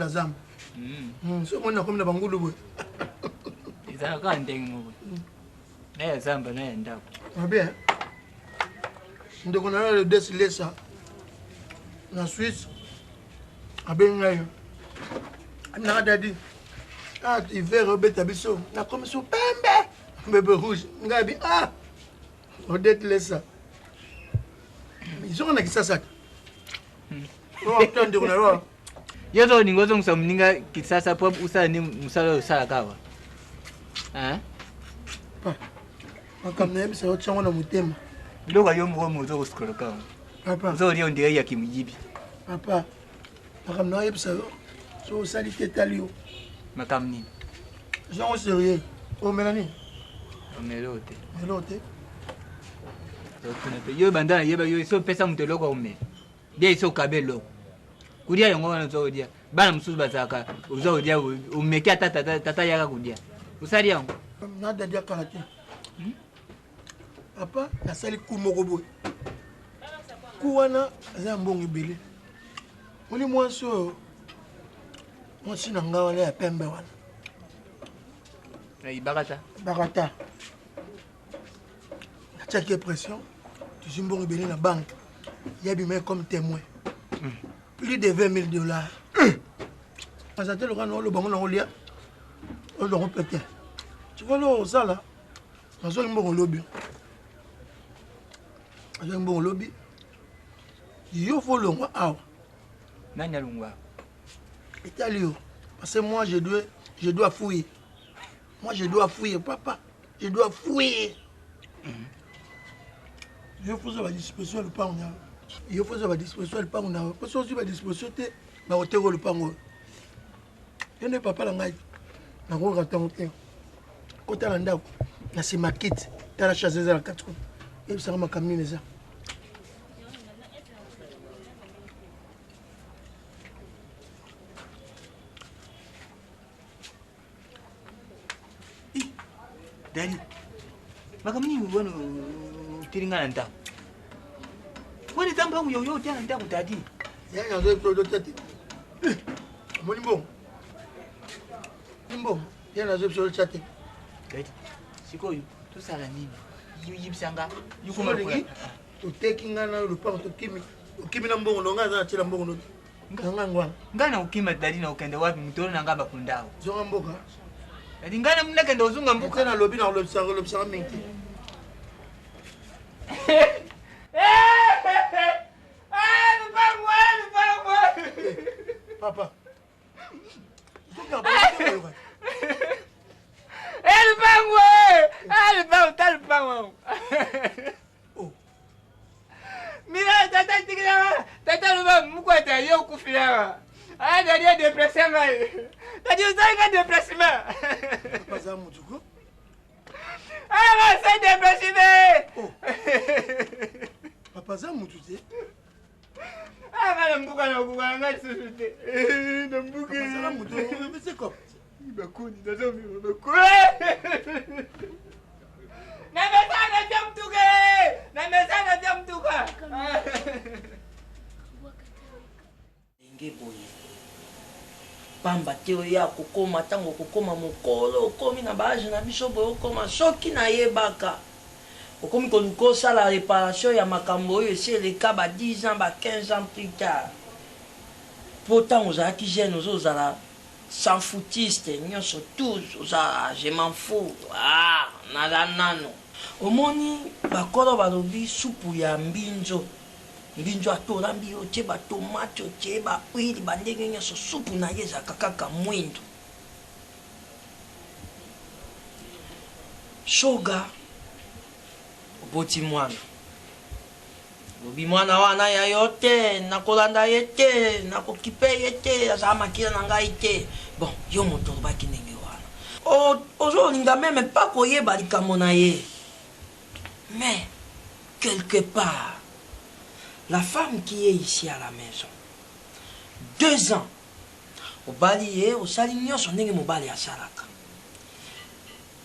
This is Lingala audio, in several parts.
la zamba. So on a comme la bangulu. Ils ont quand même. Eh zamba na enda. Ah bien. Donc on a le décelé ça. En Suisse. Ah bien ngayo. Na dadi. Ah hiver beta biso. Na comme so pembe. Bébé rouge. Ngabi ah. On décelé ça. Ils ont ça ça. On attend de on a. Yoto ni ngozo mninga kisasa pop usala ni musala usala kawa. Akamna bisa otshanga na mutema. Loka yo mwo zo kusikolo kawa. Papa. Zo lio ndiye ya kimujibi. Papa. Akamna yebisa so sali tetalio. Makamni. Jean sérieux. O melani. Omelote. Melote. Yo bandana yeba yo so pesa mutoloko ume. Dia iso kabelo. Kudia yongo wana zo dia. Bana msusu bazaka. Uzo dia umekea tata yaka kudia. Usari yango. Nada dia karate. Papa, na sali kumoko boy. Kuwana za mbongi bele. Oni mwanso. Mwansi na ngawa le ya pembe wana. Na ibakata. Bakata. Na tchaki pression. Tu suis mbongi bele na banque. Yabi me comme témoin. Plus de $20,000. Parce que le gars le bango na olia. On le répète. Tu vois là ça là. On a un bon lobby. On a un bon lobby. Il faut le roi. Nanya lungwa. Italio. Parce que moi je dois fouiller. Moi je dois fouiller papa. Je dois fouiller. Je faut ça la disposition le pan. Il faut ça la disposition le pan. Parce que si la disposition te na hôtel le pan. Je ne papa la ngai. Na ko ratonte. Côté la ndako. Na c'est ma kit. T'as la chasse à la 4. Et ça m'a caminé ça. Dani. Makamni ubono tiringa nta. Wani tamba yo tena nta kutadi. Ya ndio produit tete. Moni bon. Nimbo. Ya na zo sur chat. Dadi. Siko yu to sala nini? Yibisanga. Yuko malingi. To taking na le part to kimi. Kimi na mbongo no ngaza chila mbongo no. Ngangwa. Ngana ukima dadi na ukende wapi mtoro na ngamba kundao. Zonga mboka. Dadi ngana mnaka ndo uzunga mbuka. Tena lobi na lobsanga mingi. Papa. El pango. Oh. Mira, tata luba mukwata yo kufira. Ah, dadi depression mai. Dadi uzanga depression. Papa za mutuko. Ah, c'est depression. Oh. Papa za mutuko. Ah, kana mbuka na kuka ngati susute. Na mbuka. Papa za mutuko, mais c'est quoi? Bakuni nazomi bakuni. Na mesana vya mtuka. Inge boye. Pamba teo ya kokoma tango kokoma mokolo komi na baje na biso boye kokoma soki na yebaka. Okomi koluko sala réparation ya makambo oyo esi eleka ba 10 ans ba 15 ans plus tard. Pourtant ozalaki jeune ozozala sans foutiste nyonso tous ozala je m'en fous. Ah, nala nano. Omoni bakolo balobi supu ya mbinzo. Mbinzo atolambi otie ba tomate otie ba huile bandenge nyonso supu na ye ezalaka kaka mwindo. Shoga oboti mwana. Lobi mwana wana ya yo te, nakolanda ye te, nakokipe ye te, azala makila na ngai te. Bon, yo moto olobaki ndenge wana. Ozolinga meme pa koyeba likambo na ye. Mais, quelque part, la femme qui est ici à la maison, 2 ans, obali ye, osali nyonso ndenge mobali asalaka.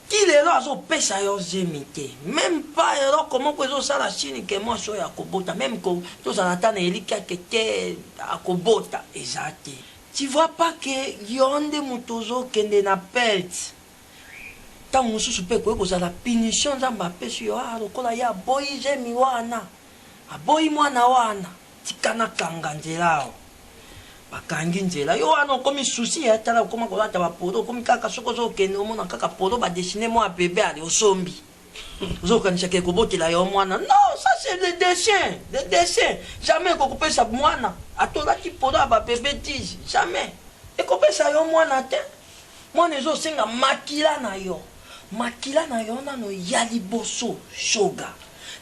Ti lelo azopesa yo zemi te, même pas eloko moko ezosala chini ke mwasi oyo akobota, même ko tozala ata na elikaki te akobota eza te. Tu vois pas que yonde mutozo kende na pelt. Tant mususu pe ko ko la punition nzamba pesi yo lokola ya boy jemi wana. Aboyi mwana wana tikana kanga nzela. Bakangi nzela yo wana komi souci ya tala koma ko lata ba poto komi kaka soko zo kende omona kaka poto ba dessiner moi bébé ali osombi. Zo kanisha ke ko botela yo mwana. Non, ça c'est le dessin, le dessin. Jamais ko ko pesa mwana. Atola ki poto ba bébé 10, jamais. E ko pesa yo mwana te. Mwana zo senga makila na yo. Makila na yo nano yali boso shoga.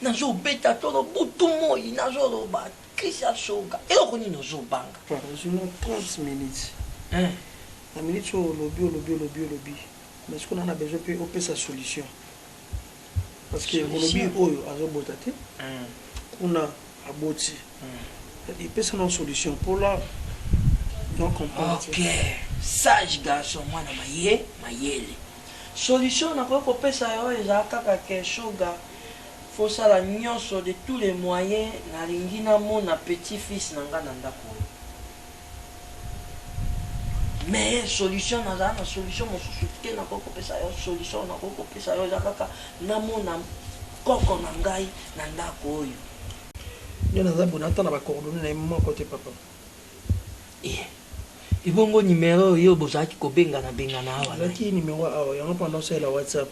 Nazo beta tolo butu moi nazo loba Christian shoga. Et on connaît nos banga. Je n'ai 30 minutes. La minute sur le lobby. Mais ce qu'on en a besoin de sa solution. Parce que le lobby oyo azobotate. On a aboti. Il peut une solution pour la non comprendre. OK. Sage garçon moi na mayele. Solution na ko pesa yo ezaka ka shoga. Faut ça la nyonso de tous les moyens na lingina mona petit-fils nanga ndako. Mais solution na za na solution mosusu te na ko pesa yo solution na ko pesa yo zakaka na mona koko na ngai na ndako oyo. Nyo na za bonata na ba coordonner na mo côté papa. Ibongo numéro yo bozaki ko benga na awa. Laki numéro awa yango pendant c'est la WhatsApp.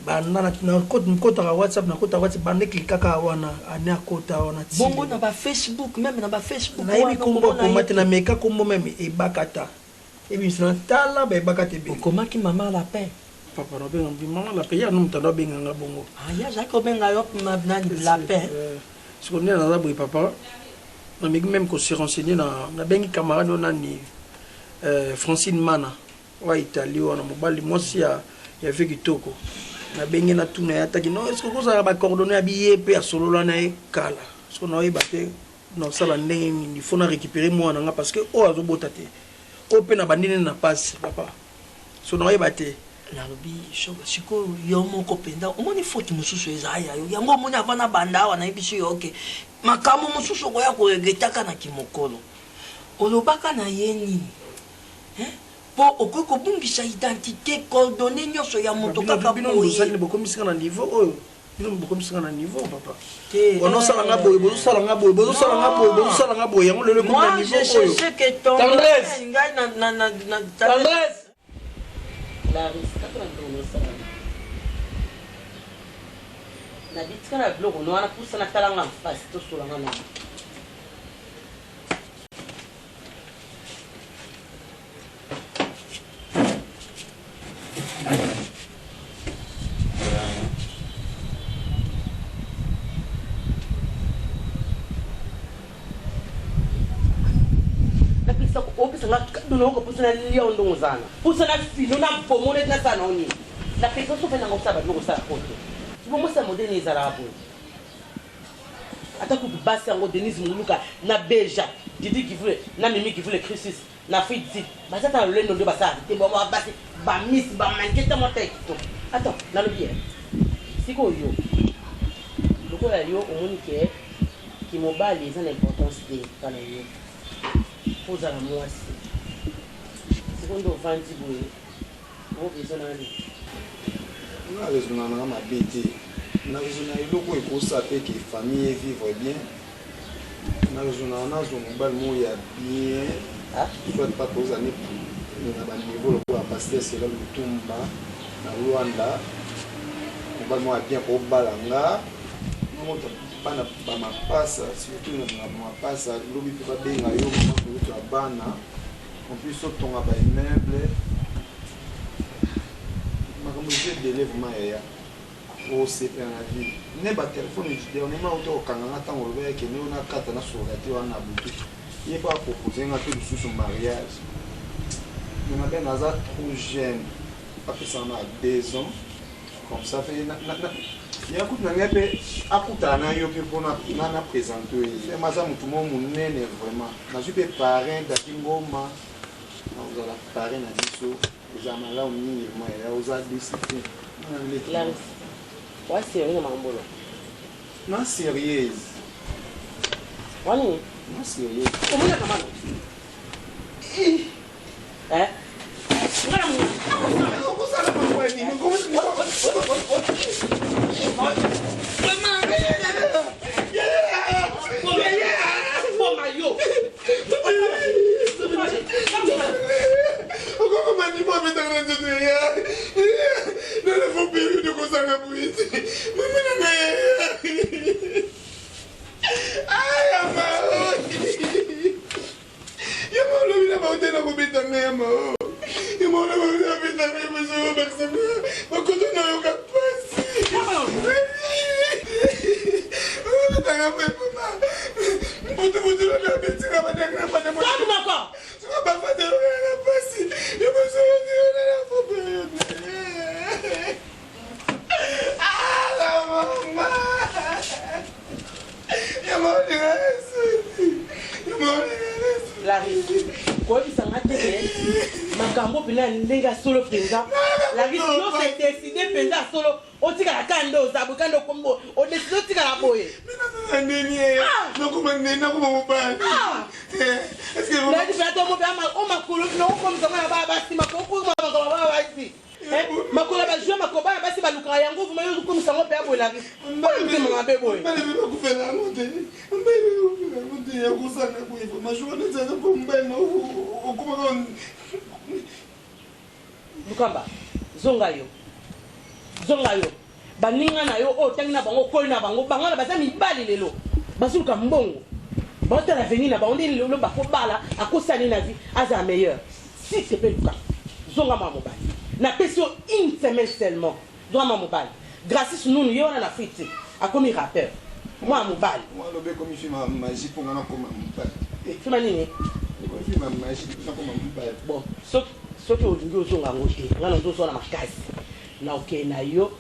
Banda na kota WhatsApp na kota WhatsApp bande klikaka wana ania kota wana ti. Bongo na ba Facebook même na ba Facebook. Na yebi kombo ko matina meka kombo même e bakata. Ebi sina tala ba bakate be. Comment ki mama la paix? Papa no benga bi mama la paix ya no mtando benga nga bongo. Ah ya zako benga yo na la paix. Ce qu'on est dans la boue papa. Na même ko se renseigner na bengi camarade on ni Francine Mana wa Italie wana mobali mosi ya fait kitoko. Na bengi na tuna ya taki non est-ce que vous avez ba coordonnées habillé pe solo na e kala. Ce qu'on a baté non ça la ndenge il faut na récupérer moi na parce que o azobota te. O pe na bandine na passe papa. Ce qu'on a baté na lobi shoga siko yo moko penda omoni foti mususu ezaya yo yango omoni avana banda wana ibiso yo okay makamu mususu ko ya ko regetaka na kimokolo olobaka na yeni po okoko bungisa identité coordonnées nyonso ya moto kaka bino bozali bokomisika na niveau oyo bino bokomisika na niveau papa ono sala nga boye bozo sala nga boye yango lelo ko na niveau oyo je sais que ton tendresse ngai na tendresse la risque na bitika na blog no wana pusa na talanga fast to sura ngana no ko pusa na liya ndongo zana pusa na filo na pomone na sana oni la pesa so fena ngosaba no sa koto sibo musa modeni zarabu ata ku basi yango Denise Muluka na Beja Didi Kivule na Mimi Kivule Christus na Fitzi basata lendo ndo basa te bo basi ba miss ba manketa motekto attends na le bien siko yo lokola yo omoni ke ki mobali eza na importance de kana yo poza la mwasi secondo vanti boye o bezonani na raisonna na mabete na raisonna eloko ekosa pe ke famille vivre bien na raisonna na zo mobali mo ya bien soit pas cause ani na ba niveau le quoi pasteur c'est là le tumba na Rwanda mobali mo ya bien ko balanga mo bana ba mapasa surtout na mapasa lobi pe ba benga yo mo ko bana en plus on a pas immeuble ma comme je délève ma ya au CP na vie ne ba téléphone je on est ma auto kanga tango le que ne on a kata na sur la télé on a boutique il pas proposer un peu sous mariage on a bien azat trop jeune pas que ça en a 2 ans comme ça fait il y a beaucoup de ngepe akutana yo pe pona na présenter c'est maza mutu mo munene vraiment na je peux parrain d'Akingoma vous allez parrain na biso vous avez là mingi moi vous avez décidé Clarisse ouais sérieux mambolo non sérieuse wani non sérieuse comment la maman Eh? La décision c'est décidé penza solo otika la kando zabu kando kombo o décision tika la boye est-ce que la différence mo ba o makolo no comme ça na ba si makoko ma ba ici makolo ba jua makoba ba si ba luka yango vous mayo comme ça mo pe boye la vie on me be boye ba le ba ku fela monte monte ya ku sana ku ifo majua na tsa ko mbeno o kuma Lukamba, zonga yo. Baninga na yo, tangi na bango, koi na bango, bangana baza mibali lelo. Bazuluka mbongo. Bota la venir na bango, ndi lelo bako bala, akosani na vie, aza meilleur. Si c'est pas Luka, zonga ma mobile. Na pesio une semaine seulement. Zonga ma mobile. Grâce nous yo na fiti. Akomi rappeur. Moi mobile. Moi lobe comme il ma magie pour ngana comme mobile. Fima nini? Il ma magie pour comme mobile. Bon, soki olingi ozonga yango te nga na ndozona makasi na okei na yo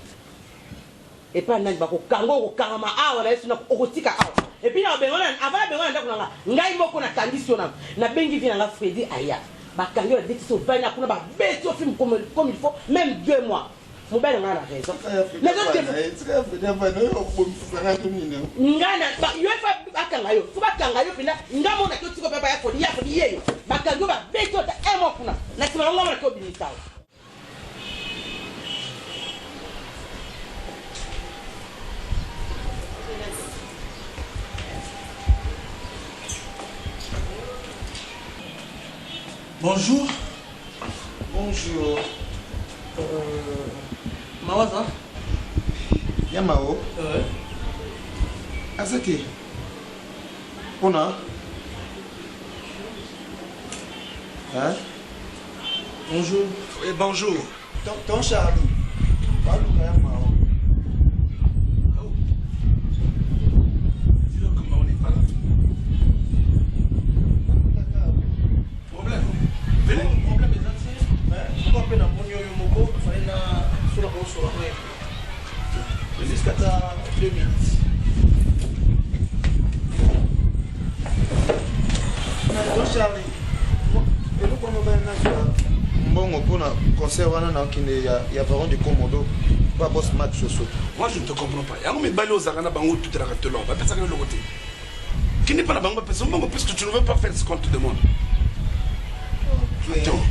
epa nani bakokanga okokangama awa na yesu okotika awa epuis na bengana avant bengana ndako nanga ngai moko natandisi yo nabengi vi nanga Fredi aya bakangi yo badekisi ovani akuna babeti yo film comme il faut même 2 mois mobile nga na raison ngana yo fa bakanga yo fo bakanga yo pina ngamo na totiko papa ya Fredi yeyo bakangi yo babeti yo ta 1 mois kuna na sima ngamo na ko binisa. Bonjour. Bonjour. Mawaza. Yamao. Azaki. Ona. Hein? Bonjour. Oui, bonjour. Ton Charlie. Parle à Yamao. Dis-leur comment on n'est pas là. Problème. Venez. Problème est entier. On va appeler un monio yomoko. Il fallait sur la grosse soirée. Jusqu'à 2 minutes. Ton Charlie. Et nous, on va bon, pour un concert, on a un baron de Komodo. Pas boss match soso. Moi, je ne te comprends pas. Il y a un bail aux Arana Bango, tout est la reste là. On va faire ça avec le côté. Qui n'est pas la banque, parce que tu ne veux pas faire ce qu'on te demande. Attends.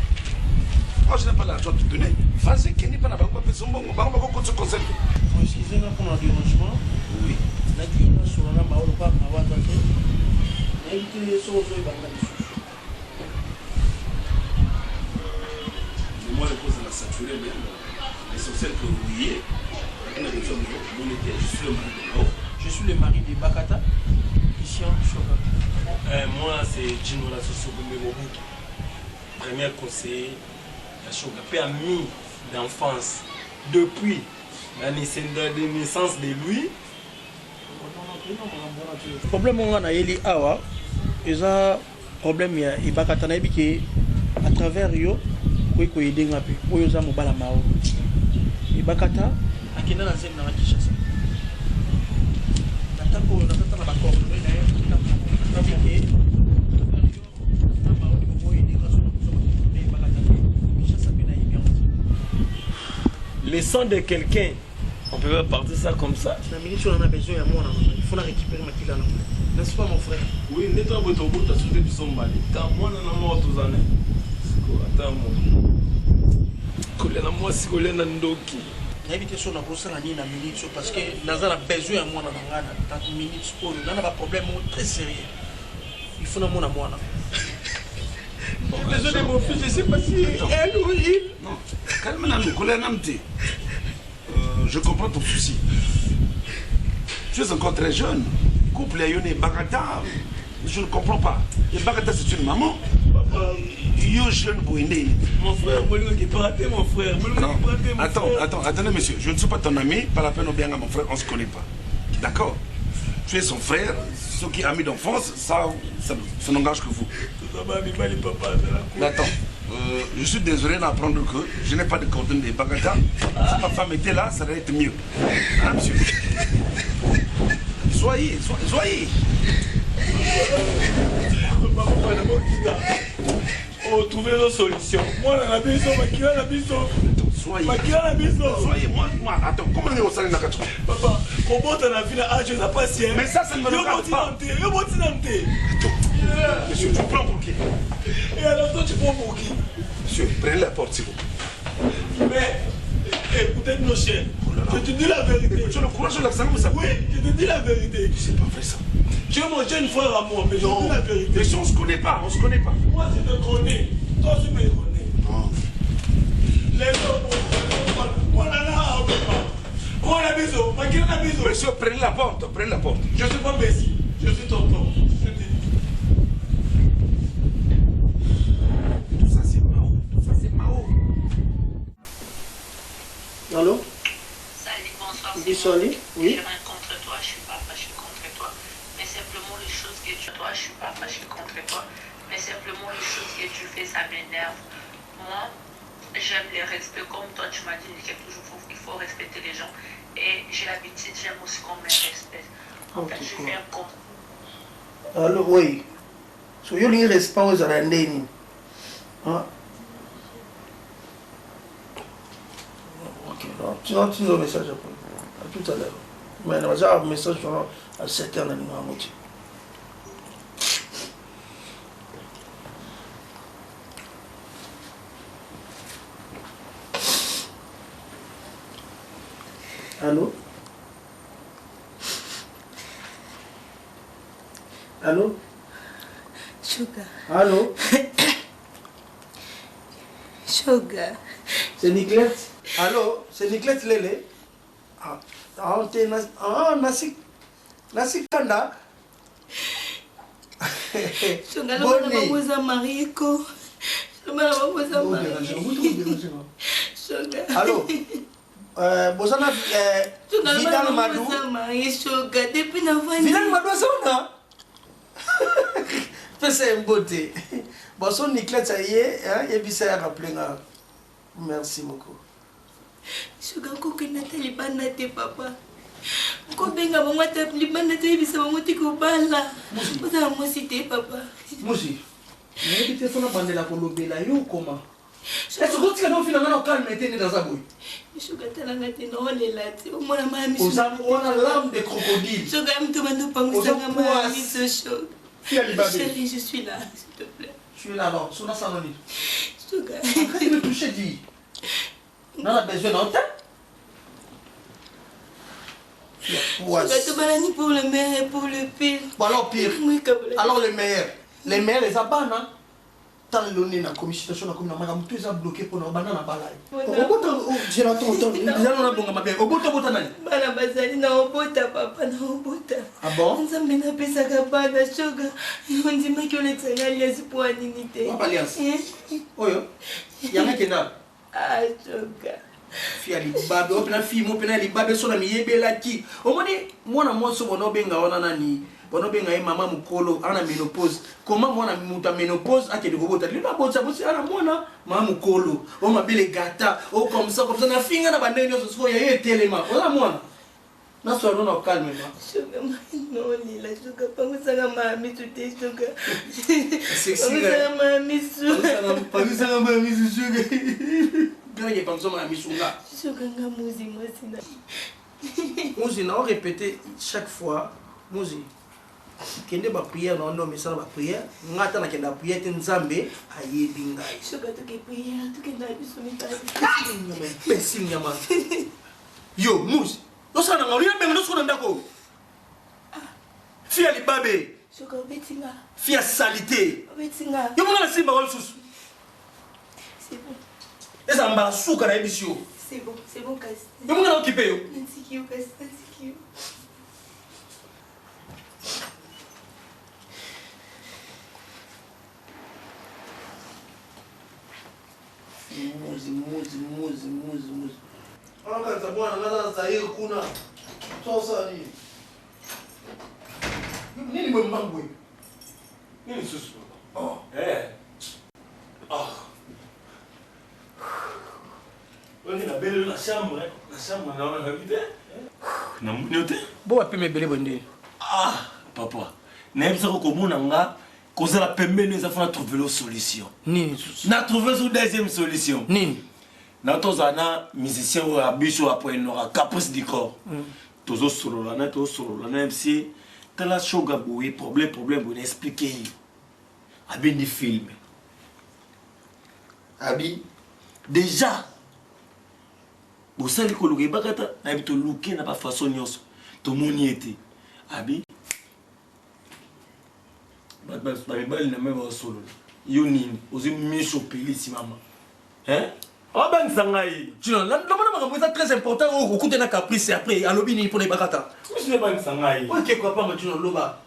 Moi, je n'ai pas l'argent de te donner. Vas-y, qui n'est pas la banque, parce que on va se concentrer. Excusez-moi pour le dérangement. Oui. La guine sur la main, on va avoir tenté. Mais il est sur le Moi, les causes de la saturée, l'essentiel que vous voyez, je suis le mari de Mao. Je suis le mari de Bakata, Christian Choka. Moi, c'est Gino Lassosogombe Mobutu, premier conseiller à Choka, ami d'enfance depuis la naissance de lui. Le problème on a eu awa, ils ont problème ya Bakata na ebiki à travers yo. Quoi que aider un peu, pour y aller à Mao. Et Bakata, à qui n'a pas zéro dans la Kinshasa. Natako, nataka na bakoro, Le sang de quelqu'un, on peut pas partir ça comme ça. La ministre en a besoin à moi, il faut la récupérer ma kila. N'est-ce pas mon frère? Oui, nettoie votre bout, t'as soudé du son balai. Car moi, on a mort tous années. attends moi. Kolela moi si kolela ndoki. nayebi te so nakosala nini na minute so parce que naza na besoin ya mwana na ngai na minute oyo nana baproblème très sérieux il faut namona mwana besoin de mon fils je sais pas si elle ou il non calme-nous kolela namte je comprends ton souci tu es encore très jeune couple ya yone bagata je ne comprends pas et bagata c'est une maman yo jeune boyné. Mon frère, mon frère. Non, attendez monsieur, je ne suis pas ton ami, pas la peine de bien à mon frère, on ne se connaît pas. D'accord? Tu es son frère, ceux qui amis d'enfance, ça n'engage que vous. Mais attends, je suis désolé d'apprendre que je n'ai pas de coordonnées des bagatas. Si ma femme était là, ça aurait été mieux. Hein, monsieur? Soyez. Oh, trouvez une solution. Moi, la biso, la biso. Soyez. Soyez, moi, attends, comment on est au salon de la Papa, comment t'en as vu là? Ah, je n'ai pas si. Mais ça ne me regarde pas. Attends, monsieur, tu prends pour qui? Et alors, toi, tu prends pour qui? Monsieur, prenez la porte, s'il vous plaît. Mais, écoutez, nos chers, je te dis la vérité. Tu as le courage de l'accent, ça? Oui, je te dis la vérité. C'est pas vrai, ça. Tu es mon jeune frère à moi, mais je te dis la vérité. Mais si on se connaît pas, Moi, je te connais. Toi, tu me connais. Non. Les autres, on en a un peu pas. On a besoin. Monsieur, prenez la porte. Je suis pas Messi, je suis tonton. Tout ça, c'est Mao. Allô? Salut, bonsoir. Bonsoir, oui. Je suis contre toi, je suis pas fâché contre toi. Mais simplement les choses que tu fais, je suis pas fâché contre toi. Mais simplement les choses que tu fais, ça m'énerve. Moi, j'aime le respect. Comme toi, tu m'as dit qu'il faut respecter les gens. Et j'ai l'habitude, j'aime aussi qu'on me respecte. En fait, je fais un con. Alors, oui. So, you need respect aux Arandéni. Hein? Ok, donc, tu as un message après. À tout à l'heure. Mais il y a un message à 7 heures dans le noir. Allô? Allô? Sugar. Allô? Sugar. C'est Niclette? Allô? C'est Niclette Lele? Nasi Kanda? Sugar, la maman mariée ko. Sugar. Allô? Bosana Vidal Madou. Sugar, depuis la fin. Vidal Madou, ça c'est une beauté. Bon, son Niclette, ça y est, il y a bien rappelé. Merci beaucoup. Sugar, coco, Nathalie, banate, papa. Kobenga, maman, t'as pris banate, et ça m'a monté au bal là. Vous avez moi cité, papa. Moussi, mais tu fais la bande de la Colombie, comment? Est-ce que tu as finalement calme et dans un bruit? Sugar, t'as la nate, non, elle est là. Au moins, la mamie. On a l'âme de crocodile. Sugar, me demande pas où ça m'a mis ce chaud. Chérie, je suis là, s'il te plaît. Je suis là, alors, sur la salonite. Sugar. Quand tu me touches, dis. On a besoin d'un temps. Sugar, tu vas ni pour le meilleur et pour le pire. Bon, alors pire. Alors le meilleur. Les meilleurs, les abana. Tant le nez, la commission, la commission, madame, tout est bloqué pour nos bananes à balai. J'ai l'entendu. Nous allons bon ma belle. Au bout de votre année. Bana bazali na obota papa na obota. Ah bon? Nzambe na pesa ka bana Sugar. On dit que le tsangali asipo aninité. Papa alias. Oyo. Yanga kenda. Ah Sugar. Fia libabe, opena fille, mo pena libabe so na miyebela ki. Omoni mwana mwanso bono benga wana nani? Bono benga mama mukolo ana menopause. Comment mwana muta menopause akede kobota? Lina botsa bosi ana mwana mama mukolo. O mabele gata, o comme ça na finga na bandeni so so ya telema. Ola mwana. Na so no calme ma. Sugar no lila Sugar pangusanga mami tuté Sugar. Sexy. Pangusanga mami Sugar. Pangusanga mami Sugar. Bien que ma misunga. Sugar nga muzi. Muzi na répéter chaque fois. Muzi. kende ba prière na ndo misala ba prière ngata na kenda prière te nzambe ayebi ngai soka toke prière tokenda biso mitali merci nyama yo mus losana nga uliya benga losona ndako fia libabe soka obetinga fia salité obetinga yo mona simba wala susu c'est bon eza mbala suka na ebisio c'est bon kasi yo mona occupé yo nantiki yo kasi nantiki yo muzi angaza bwana ngaza zaire kuna sosa nini mwe mbangwe Nini susu? oh On est belle la chambre, on a habité. Na munyote? bo apeme bele bonde Ah, papa. Na yebisa ko komona nga kozala pembeni eza fana trouver la solution. nini susu Na trouver une deuxième solution. nini Na tozana musicien ou abiso après nora caprice du corps. Tozo solo la na MC tala shoga boui problème on expliquer. Abi ni film. Abi déjà bosali koluka ebakata na yebi toluke na bafaso nyonso tomoni ete abi bamibali na me basolola yo nini ozwi miso pelisi mama abangisa ngai lomona makambo eza très important okute na caprice après alobi nini mpona ebakata miso ebangisa ngai okekopanga tino loba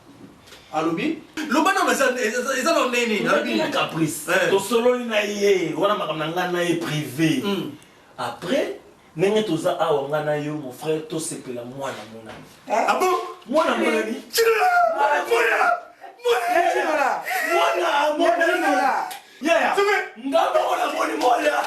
alobi loba na eza na nini alobi na caprice tosololi na ye wana makambo na ngai na ye privé après ndenge toza awa nga na yo mon frère tosepela mwana monani abo mwana monani mwana yaya ngamba ona moni mola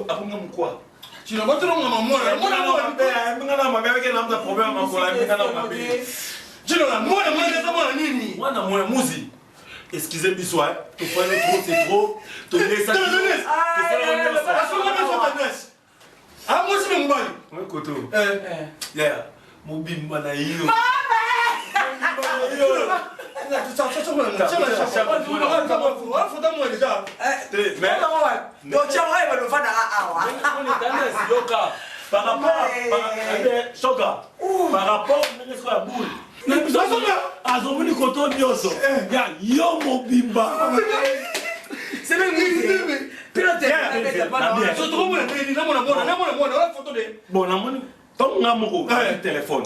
apunga mkwa chino batro mama mwana mwana mama yake na mta problème makola mwana mama chino la mwana za mwana nini mwana muzi excusez biso to faire trop c'est trop to laisser moi c'est mon bali moi koto ya mobimba na yo par rapport à boule azomoni koto nyonso ya yo mobimba c'est même bon namoni tonga moko téléphone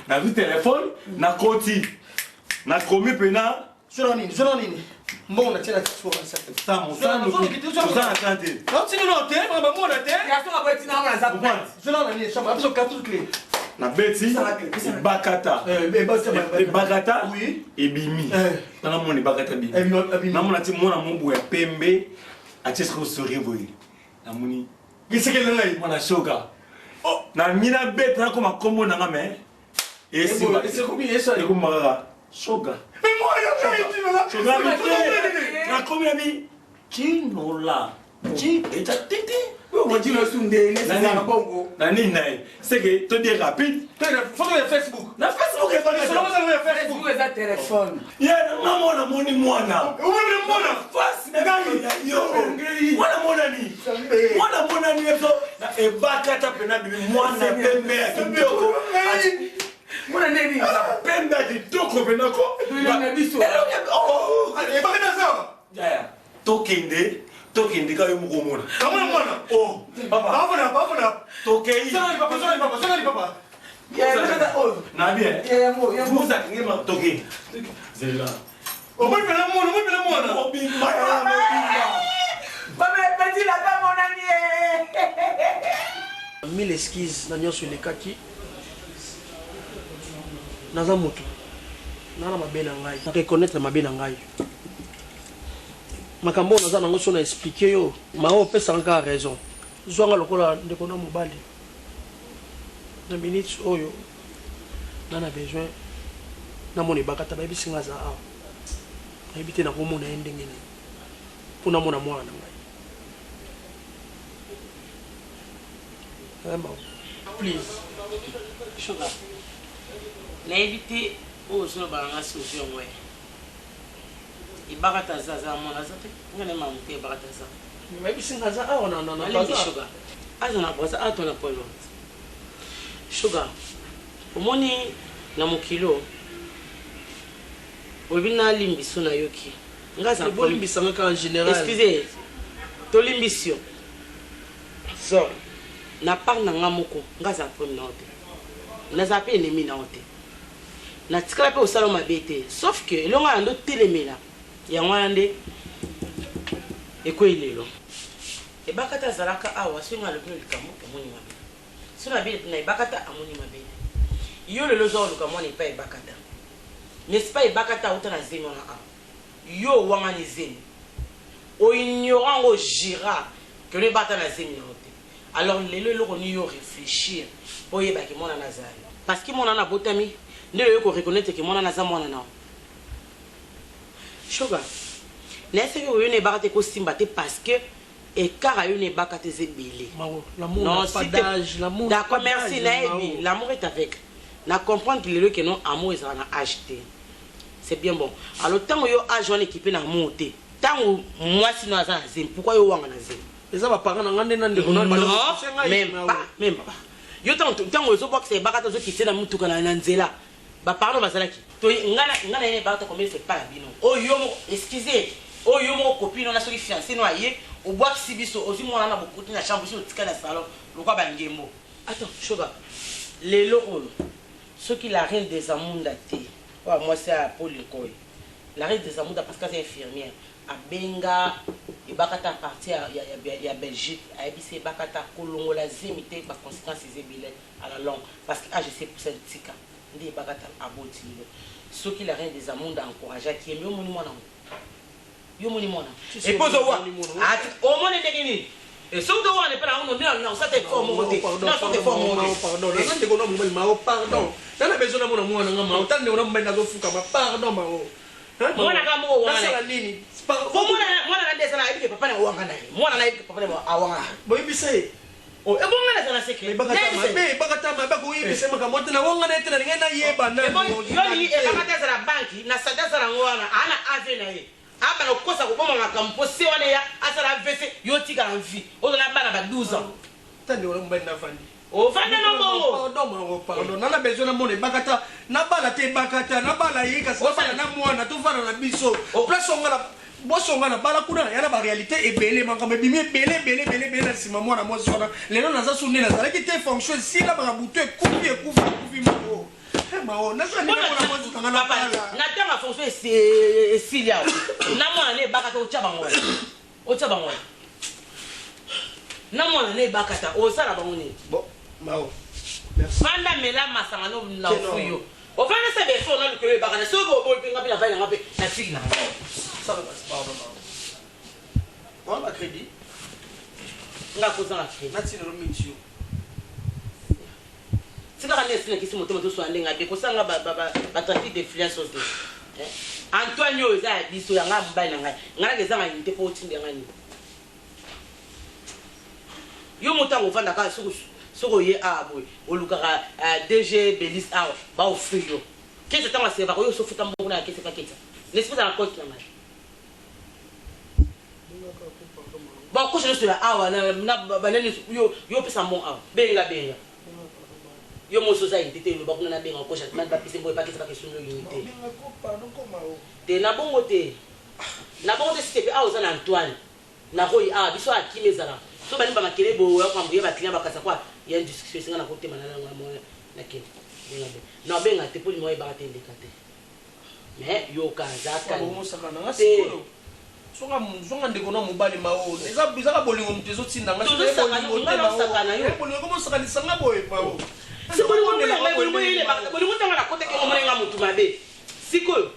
na vu téléphone na koti na komi pena sura nini mbona tena kiswa sasa tamo sana sana tante non si non te baba mona te ya so ba tina mona za point sura nini chama abiso quatre clés na beti bakata bakata oui ebimi na moni bakata bi na mona ti mona mbu ya pembe achesko soriboy na moni gisekele ngai mona shoka na mina bet na koma kombo na ngame esi ekumaka shoga shoga na komi abi chinola chi eta titi Wajino sunde na bongo na nini naye c'est que to dire rapide photo ya Facebook na Facebook est pas sur Facebook eza téléphone ya na mona moni mwana mwana face na yo mwana ni ezo na ebakata pena bi mwana pembe ya kitoko mwana nini pembe ya kitoko pena ko na biso ebakata sawa ya tokende ka yo moko mona mwana oh papa bafona tokei sana papa na bien ya mo vous avez ma toke zela moi mwana obimba Baba petit la pas mon ami mille excuses na nyonso elekaki naza moto nana mabe na ngai na reconnaître mabe na ngai makambo naza nango so na expliquer yo mao pesa nga raison zwanga lokola ndeko na mobali na minutes oyo nana besoin na moni bakata ba bisinga za awa ebite na komona endenge ni pona mona mwana ngai please sugar na ebite o so ba nga solution ngwe ibakata zaza mona zate ngane mamute ibakata za mais bisinga za awa na sugar azana boza atona polo sugar omoni na mokilo obina limbiso na yoki ngaza po limbisa nga en général excusez to limbisio so na part na nga moko ngaza pom na ote na zape ennemi na ote na tikala pe osala mabete sauf que elonga ando telemela yango ande ekoilelo ebakata zalaka awa singa le likambo amoni mabe sona bile na ebakata amoni mabe yo lelo zo luka moni pa ebakata n'est-ce pas ebakata autant na zemi na yo wanga ni zemi o ignorant o gira que le bata na zemi na ote alors lelo loko ni yo réfléchir pour yeba ki mona nazali parce que mona na botami ndelo yo ko reconnaître que mona naza mona na sugar n'est-ce que yo ne bakate ko simba te parce que et car yo ne bakate zebele l'amour n'a pas d'âge l'amour d'accord merci Naebi l'amour est avec na comprendre que non amour est en acheté c'est bien bon alors tant yo âge on équipé na monter tant moi sinon ça zem pourquoi yo wanga na zem les aba parents na ngande na ndeko na même pas yo tant yo zo boxe bakata zo kitena mutuka na nzela ba parents bazalaki to ngana ne bakata comme c'est pas bino oh yo excusez oh yo mo copine na soki fiancé no aye au bois sibiso ozi mwana na bokuti na chambre sur tika na salon lokwa ba ngembo attends sugar lelo olo ce qui la reine des amours daté moi c'est à Paul Lecoy la reine des amours parce que c'est infirmière à Benga et bakata partir ya Belgique a ebisi bakata kolongo la zemité ba conséquences ezebile à la longue parce que je sais pour cette tika ndi bakata aboti ce qui la reine des amours d'encourager qui est mieux moni mwana yo moni mwana et pose au au monde ndekini et surtout on est pas on est non ça te forme monter non ça te forme monter pardon na ndeko na mobali mao pardon tana besoin na mona mwana nga mao tande na mobali na zo fuka ma pardon mao mwana kama mo wana sala nini pour mwana na ndesa na ebike papa na wanga na mwana na ebike papa na awanga boyibise oh e bonga na sana secret bakata ma bako yibise makambo na wanga na tena ngena yeba na yo ni e bakata za banki na sada za ngwana ana ave na ye aba na kosa ko boma makampo se wana ya asala vese yo tika en vie o na bana ba 12 ans tande wala mbali na fandi o fanda no bongo pardon nana besoin na mona bakata na bala te bakata na bala yika sa bala na mwana to fana na biso place ngala bosonga na bala kuna ya na ba réalité ebele makambo bimi bele na sima mwana mo sona lelo naza sunne na zala ki te fonction si la ba butu ekufi mako mao na sa ni mwana mo tanga na bala na tanga fonction c'est silia na mwana ne bakata o tshaba ngwana na mwana ne bakata o sala ba ngoni bon mao fanda mela masanga no na fuyo o fanda se be fo na le bakata so bo pinga pina vaina ngape na fiki na ça va pardon on va crédit nga ko za crédit na tsino mitio sika kana sina kisi moto so andenga de ko sanga ba trafic d'influence aussi Antoine za biso ya nga mbali na ngai ngana ke zanga nte po tinde ngani yo motango vanda ka soko ye aboy olukaka DG Belis awa ba ofrio kese tanga seva ko yo so futa mbongo na kese paketa n'est-ce pas la côte la mal ba ko je suis là awa na banani yo pesa mbongo awa benga yo mo society te lo ba kuna na benga ko chat man ba pese boy paketa pakesa no unité pardon comment te na bongo te c'était awa za na Antoine na ko a biso akimezala so bani ba makele bo ya kwambuye ba client bakasa kwa ya discussion singa na ko tema na mo na ke na benga te poli mo ba te ndekate mais yo kaza ka mo saka na ngasikolo songa ndeko na mobali mao eza bizaka bolingo mtezo tsinda nga bolingo komo saka lisanga boye mao c'est bolingo tanga na kote ke mo renga mutu mabe sikoyo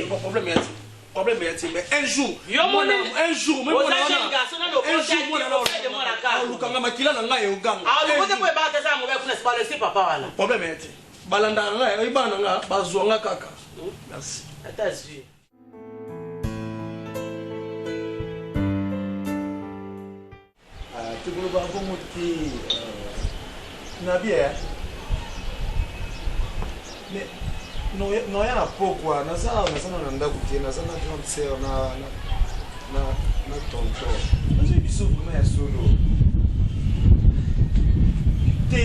bon problème yati problème est mais un jour Yo mon un jour même on a un garçon dans le projet de moi la carte. Lukanga makila na ngai oganga. Ah le côté pour battre ça mauvais pour pas laisser papa wala. Problème est balanda ngai ibana nga bazwanga kaka. Merci. Attention. Tu veux pas comme qui Nabia. Mais non yana pokwa na sana nanda kutie na sana transfer na tonto. Nje biso vraiment ya solo. Te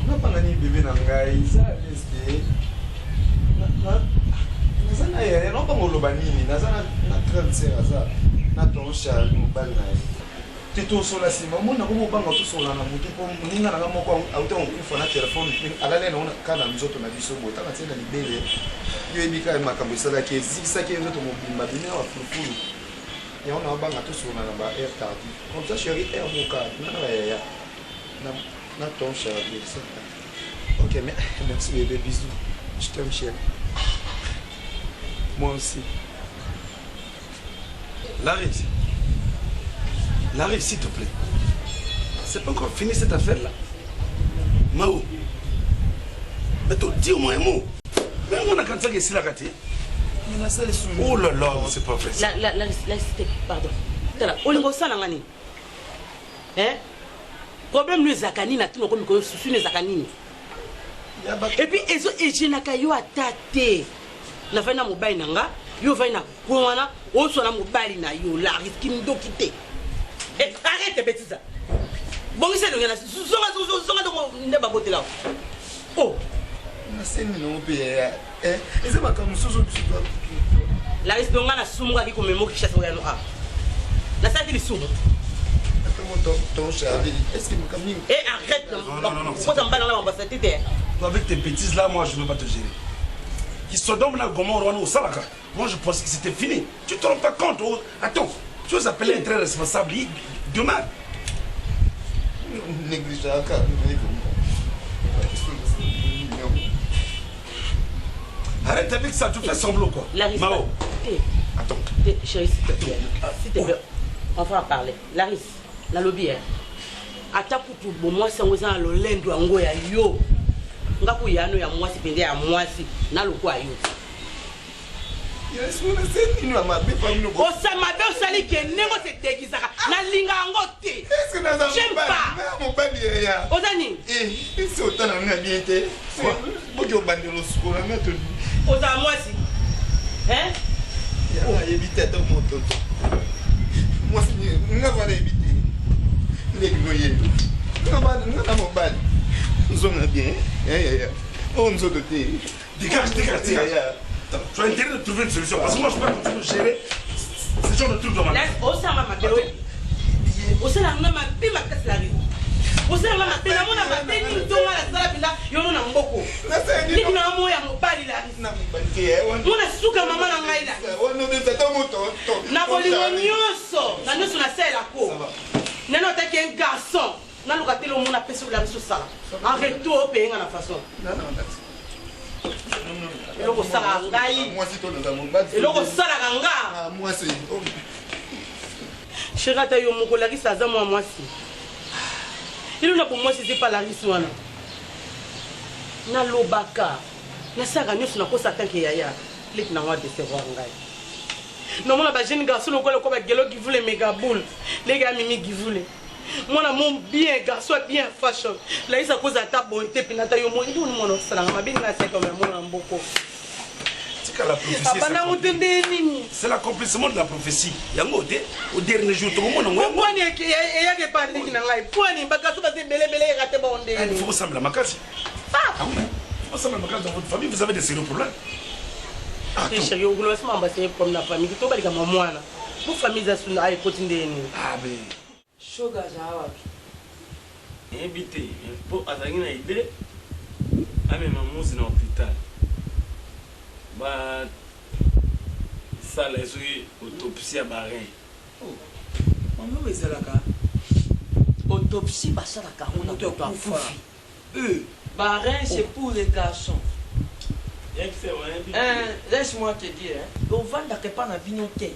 na pangani bébé na ngai ça est na sana ya no pa ngoloba nini na sana na transfer za na tonsha mobile na Tito sur la cime, moi na ko banga to sur la na mutu po ninga na moko auto on kufa na téléphone alale na ona kana mzoto na biso bota na tena libele yo ebika makambo sala ke zikisa ke nzoto mobimba bina wa fulufulu ya ona banga to sur na ba air tardi comme ça chérie air moka na ton chérie ça OK mais merci bébé bisous je t'aime chérie moi aussi Larry, s'il te plaît. C'est pas encore fini cette affaire-là. Mao. Mais tu dis au moins un mot. Mais on a quand ça ici la raté. Oh là là, c'est pas vrai. La pardon. Tala, olingo sana ngani. Hein? Problème le zakani na tuno comme souci le zakani. Et puis ezo ejinaka yo atate. Na fana mobile nanga, yo fana kwana, o so na mobile na yo la risque ndo kité. Arrête tes bêtises. Bon, c'est le gars. Oh. C'est non payé. Et c'est pas comme ça. La risque d'on a soumou qui comme mot qui chasse au yano a. La salle de soumou. Est-ce que vous eh arrête. Non. Pourquoi t'en balles dans l'ambassade? Toi avec tes bêtises là, moi je ne veux pas te gérer. Qui se donne là comment on au Salaka. Moi je pense que c'était fini. Tu te rends pas compte? Attends. Tu os appelé un très responsable demain. Négligeant. Arrête avec ça, tu fais semblant quoi. Mao. Attends. Chérie, s'il te plaît. S'il te plaît. On va en parler. Laris, la lobby. Ataku tu bon moi c'est aux ans le lendo ngo ya yo. Ngaku yano ya mwasi pende ya mwasi na lokwa yo. Yes, on a seen you ma be famille. O sa ma be o sali ke nengo se tekisaka na linga ngo te. Est-ce que dans un mon bali ya. Ozani? C'est autant na nga bien te. Bojo bandelo soko na mettre. Oza mwasi. Hein? Ya éviter ton moto. Moi c'est nga va éviter. Les gloyer. Nga na mon bali. Nous on bien. On nous doté. Dégage. Tu as intérêt de trouver une solution parce que moi je peux pas continuer de gérer ce genre de trucs dans ma vie. Au sein de ma béo. Au sein de ma bé ma casse la rue. Au sein de ma bé na mona ma bé ni ndonga la sala bila yo na mboko. Ni na mo ya mobali la rue. Na mbali. Mona suka mama na ngai la. Ono de tata moto. Na bolingo nyonso. Na nyonso na sala ko. Neno ta ki un garçon. Na lokatelo mona peso la biso sala. En retour pe nga na façon. Non. Eloko sala ngai. Moi si toi dans mon bas. Eloko sala nga. Moi c'est. Chérata yo moko la risa za moi mwasi. Il na pour moi c'est pas la risa wana. Na lobaka. Na saka nyoso na ko satan ke yaya. Lek na wa décevoir ngai. Non mona ba jeune garçon ko ba gelo qui voulait méga boule. Les gars mimi qui voulait. Moi mon bien garçon bien fashion. La isa cause ta bonté pinata yo mo ndu mo no sala ma bien na seka mo na mboko. La prophétie, c'est l'accomplissement de la prophétie. Au dernier jour, tout le monde il faut ressembler à ma case. Il faut ressembler à ma case dans votre famille, vous avez des sérieux problèmes. Chérie, vous voulez m'embrasser comme la famille. Vous avez moi. Vous famille, vous avez continué. Ah, mais. Choga, j'ai invité. Pour avoir une idée, à mes mamans, c'est dans l'hôpital. Bah, ça les autopsie à Bahreïn. Oh, maman, mais c'est là autopsie, bah ça la on a tout Bahreïn, c'est pour les garçons. Laisse-moi te dire, on va pas na binoté.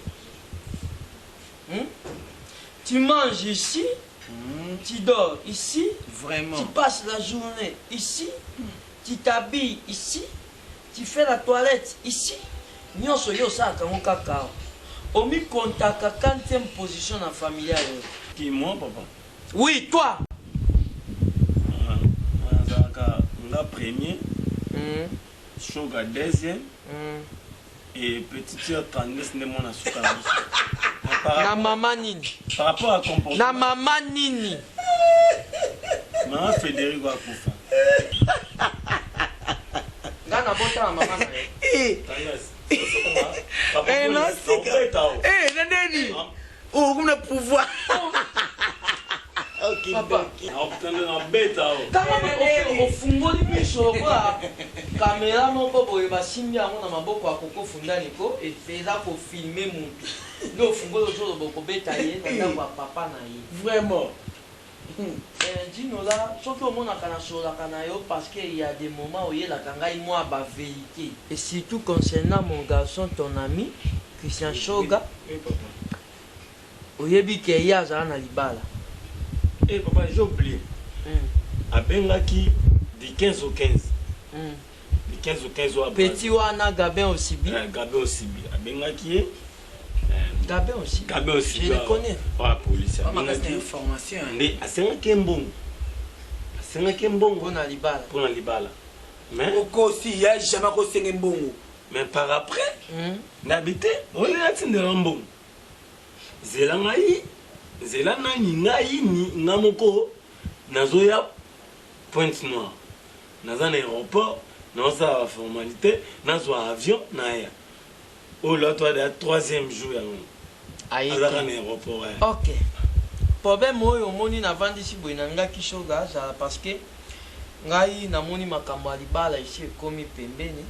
Tu manges ici, tu dors ici, Vraiment. tu passes la journée ici, tu t'habilles ici, tu fais la toilette ici. Nyonso yo sa kango kakao. Omi kontaka 40e position na familiale. Qui moi papa? Oui, toi. Nga premier, Shoga deuxième, et petite sœur Candice n'est mon asuka. Na maman nini? Par rapport à comportement. Na maman nini? Maman Federico Akufa. Nga na bota na maman na ye. Eh non, c'est eh, Naneni. Oh, vous le pouvoir. Ok, papa. Kama ofungoli biso kwa kamera moko boye basimbi yango na maboko ya koko fundani ko eza kofilme mutu nde ofungoli ozolo bokobeta ye na ntango ya papa na ye. Vraiment. Dinola soki omonaka nasolaka na yo parce que il y a des moments oyelaka ngai mwa bavérité et surtout concernant mon garçon ton ami Christian Shoga. Oyebi ke ye azala na libala. Eh papa, j'ai oublié. À Bengaki, du 15 au 15. Du 15 au 15 au Petit Wana Gabin aussi bien. Gabin aussi bien. À Bengaki, Gabin aussi. Gabin aussi. Je le connais. Ouais, police. On m'a fait information. Mais à Senga-Kembong. À Senga-Kembong. Pour la libala. Pour la libala. Mais. Aussi, il n'y a jamais de Mbongo. Mais par après, n'habité, on est à Tindérambong. Zelangaï. Zelana ni ngai ni ngamoko nazoya Pointe Noire. Naza na aéroport, naza la formalité, nazo avion naya. Oh là toi le troisième jour ya ngo. Azaka na aéroport. OK. Problème oyo moni na vandisi boy na ngaki Shoga za parce que ngai na moni makambo alibala ici komi pembeni.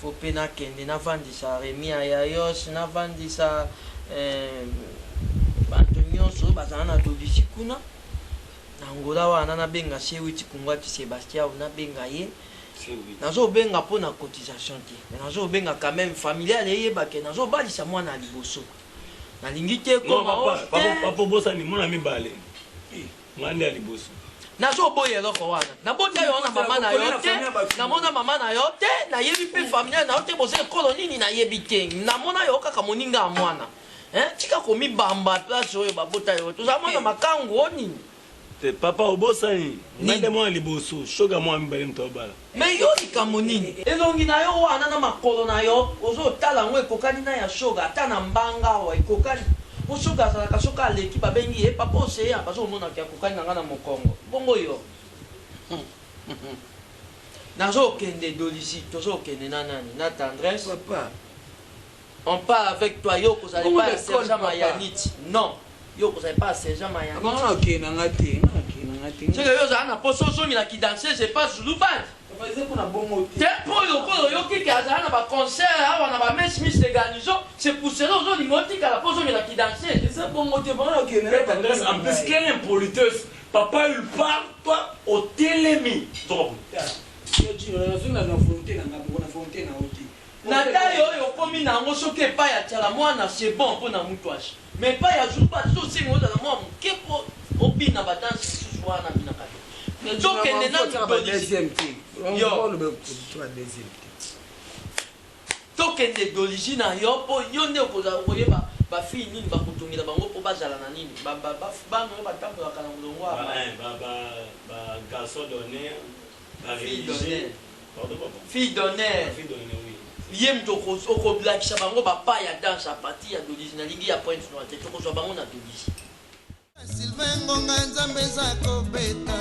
Faut pena kende na vandisa Remia ya yos na vandisa bato nyonso bazala na tobisi kuna na ngola wana nabenga sewiti kungwati Sébastien nabenga ye nazobenga mpo na cotisation te mais nazobenga quand même familial eyebake nazobalisa mwana liboso nalingi te papa bosa ni mona mibale ngande ya liboso nazoboya eloko wana nabota yo na mama na yo te namona mama na yo te nayebi mpe familial na yo te boza ekolo nini nayebi te namona yo kaka moninga ya mwana tika komibamba place oyo babota yo tozala mwana makangu o nini te papa obosani ngande mwana liboso Shoga mwana mibale mtobala me yo likambo nini elongi na yo wana na makolo na yo ozotala yango ekokani na ya Shoga ata na mbanga awa ekokani po Shoga azalaka soki aleki babengi ye papa oseya bazomonaka ya kokani na nga na mokongo bongo yo nazokende dolisi tozokende na nani na tendresse Papa. On part avec toi, yo, vous n'allez pas à Sergent Mayanit. Non, yo, vous n'allez pas à Sergent Mayanit. Ok, nangati. C'est que yo, ça n'a pas son il a qui dansait, c'est pas Zoulouban. C'est pour yo qui a un concert, on a un Smith de garnison, c'est pour cela que nous avons dit qu'à la pause, il a qui dansait. C'est pour motiver. En plus, quelle impolitesse. Papa, il parle, toi, au télémi. Natalie oyo komi nango soki epai ya tiala mwana c'est bon mpo na mutu ashe mais epai ya zuba tosenga ozala mwa moke mpo obina badanse lisusu wana binaka te tokende tokende doligi na yo mpo yo nde okozala koyeba bafille nini bakotongela bango mpo bazala na nini bana oyo batambolaka na molongo fille d'honneur ye mutu okoblakisa bango bapa ya danse a partir ya dolisi nalingi ya Pointe Noire te tokozwa bango na dolisi Sylvain ngonga ya nzambe eza kobeta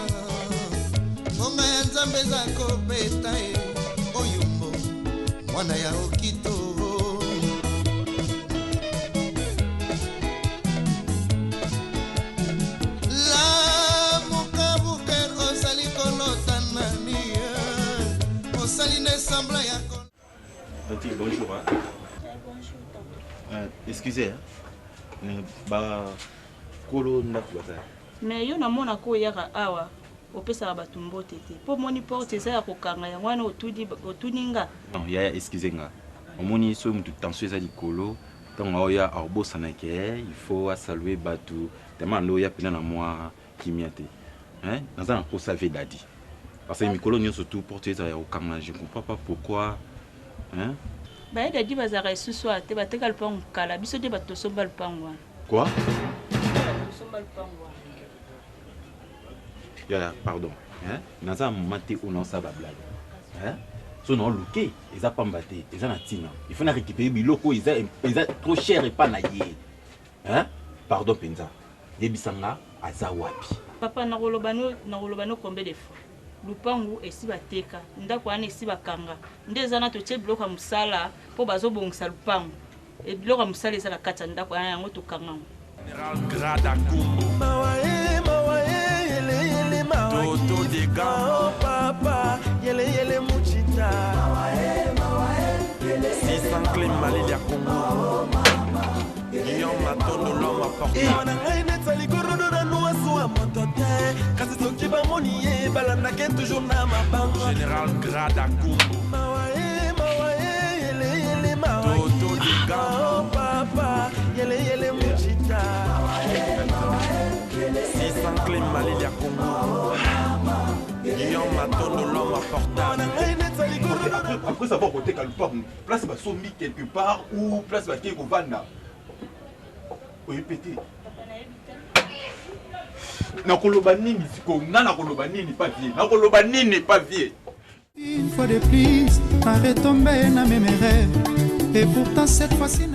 ngonga ya nzambe eza kobeta oyumbo mwana ya okito la mokabuker ozali kolota nani osali nde sembla ya bonjour. Excusez. Kolo mais yo namona ko yaka awa opesaka bato mbote te mpo moni porte eza ya kokanga yango wana otuni nga. Non, yaya excuse nga omoni so mutu tension eza likolo ntango aoya aobosanaki il faut asalue bato tellement ando oya pena na mwa kimia te naza na mposa ve dadi parce que mikolo nyonso tout porte eza ya kokanga je comprends pas pourquoi baye dadi bazalaka esusu te bateka lupango kala biso te bato tosomba lupango wana. Quoi? Tosomba lupango wana. Yaya, pardon. Naza mate ou non ça va blague. So non luké, eza pamba te, eza na tina. Il faut na récupérer biloko, eza trop cher et pas na yé. Pardon penza. Yebisanga aza wapi. Papa na kolobano combien de fois. Lupango esi bateka, ndako wana esi bakanga. Ndeza na totie biloko ya musala po bazobongisa lupango. Et biloko ya musala eza na kati ya ndako wana yango tokanga. Général Grada Kumbo. Toto de Gamba. Papa, yele muchita. 600 clés Malili à Congo. Guillaume Matondo l'homme apporté. Manangai netali gorodo na noa soa motote. Kasi soki ba moniye balanda ken toujours na mabango. Général Grada Kumbo. Yele Toto de Gamba. Papa, yele muchita. 600 clés Malili à Congo. Guillaume Matondo l'homme apportable. Après savoir côté Kalupar, place va sommi quelque part ou place va Keko Vanda. Oui, pété. Nakolobani ni siko, nakolobani ni pas vieux. Nakolobani n'est pas vieux. Une fois de plus, t'as retombé dans mes rêves. Et pourtant cette fois-ci,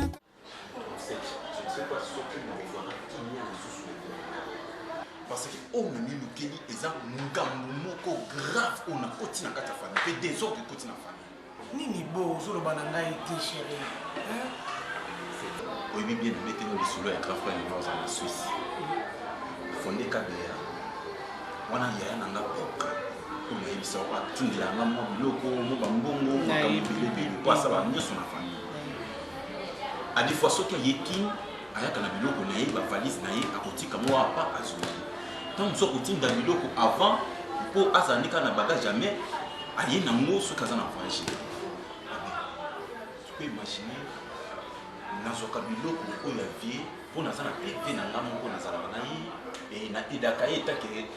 parce que on a mis le Keli exemple moko grave on a continué à ta famille fait des autres continuent à famille nini beau zolo bananga été chéri oui bien mettez-nous les sous-lois et grand frère nous en Suisse fondé Kabea wana yaya nanga boka on a yebisa wa tundila ngamo biloko mo bambongo mo kambilebe kwa ça va mieux son famille à des fois soki yekin ayaka na biloko na ye ba valise na ye akotika mo apa azuli tant que tu as mis avant pour azanika na bagage jamais aye na ngo so kaza na voyage tu peux imaginer nazoka biloko ko ya vie pour na sana pété na ngamo ko na zala na yi et na idaka eta ke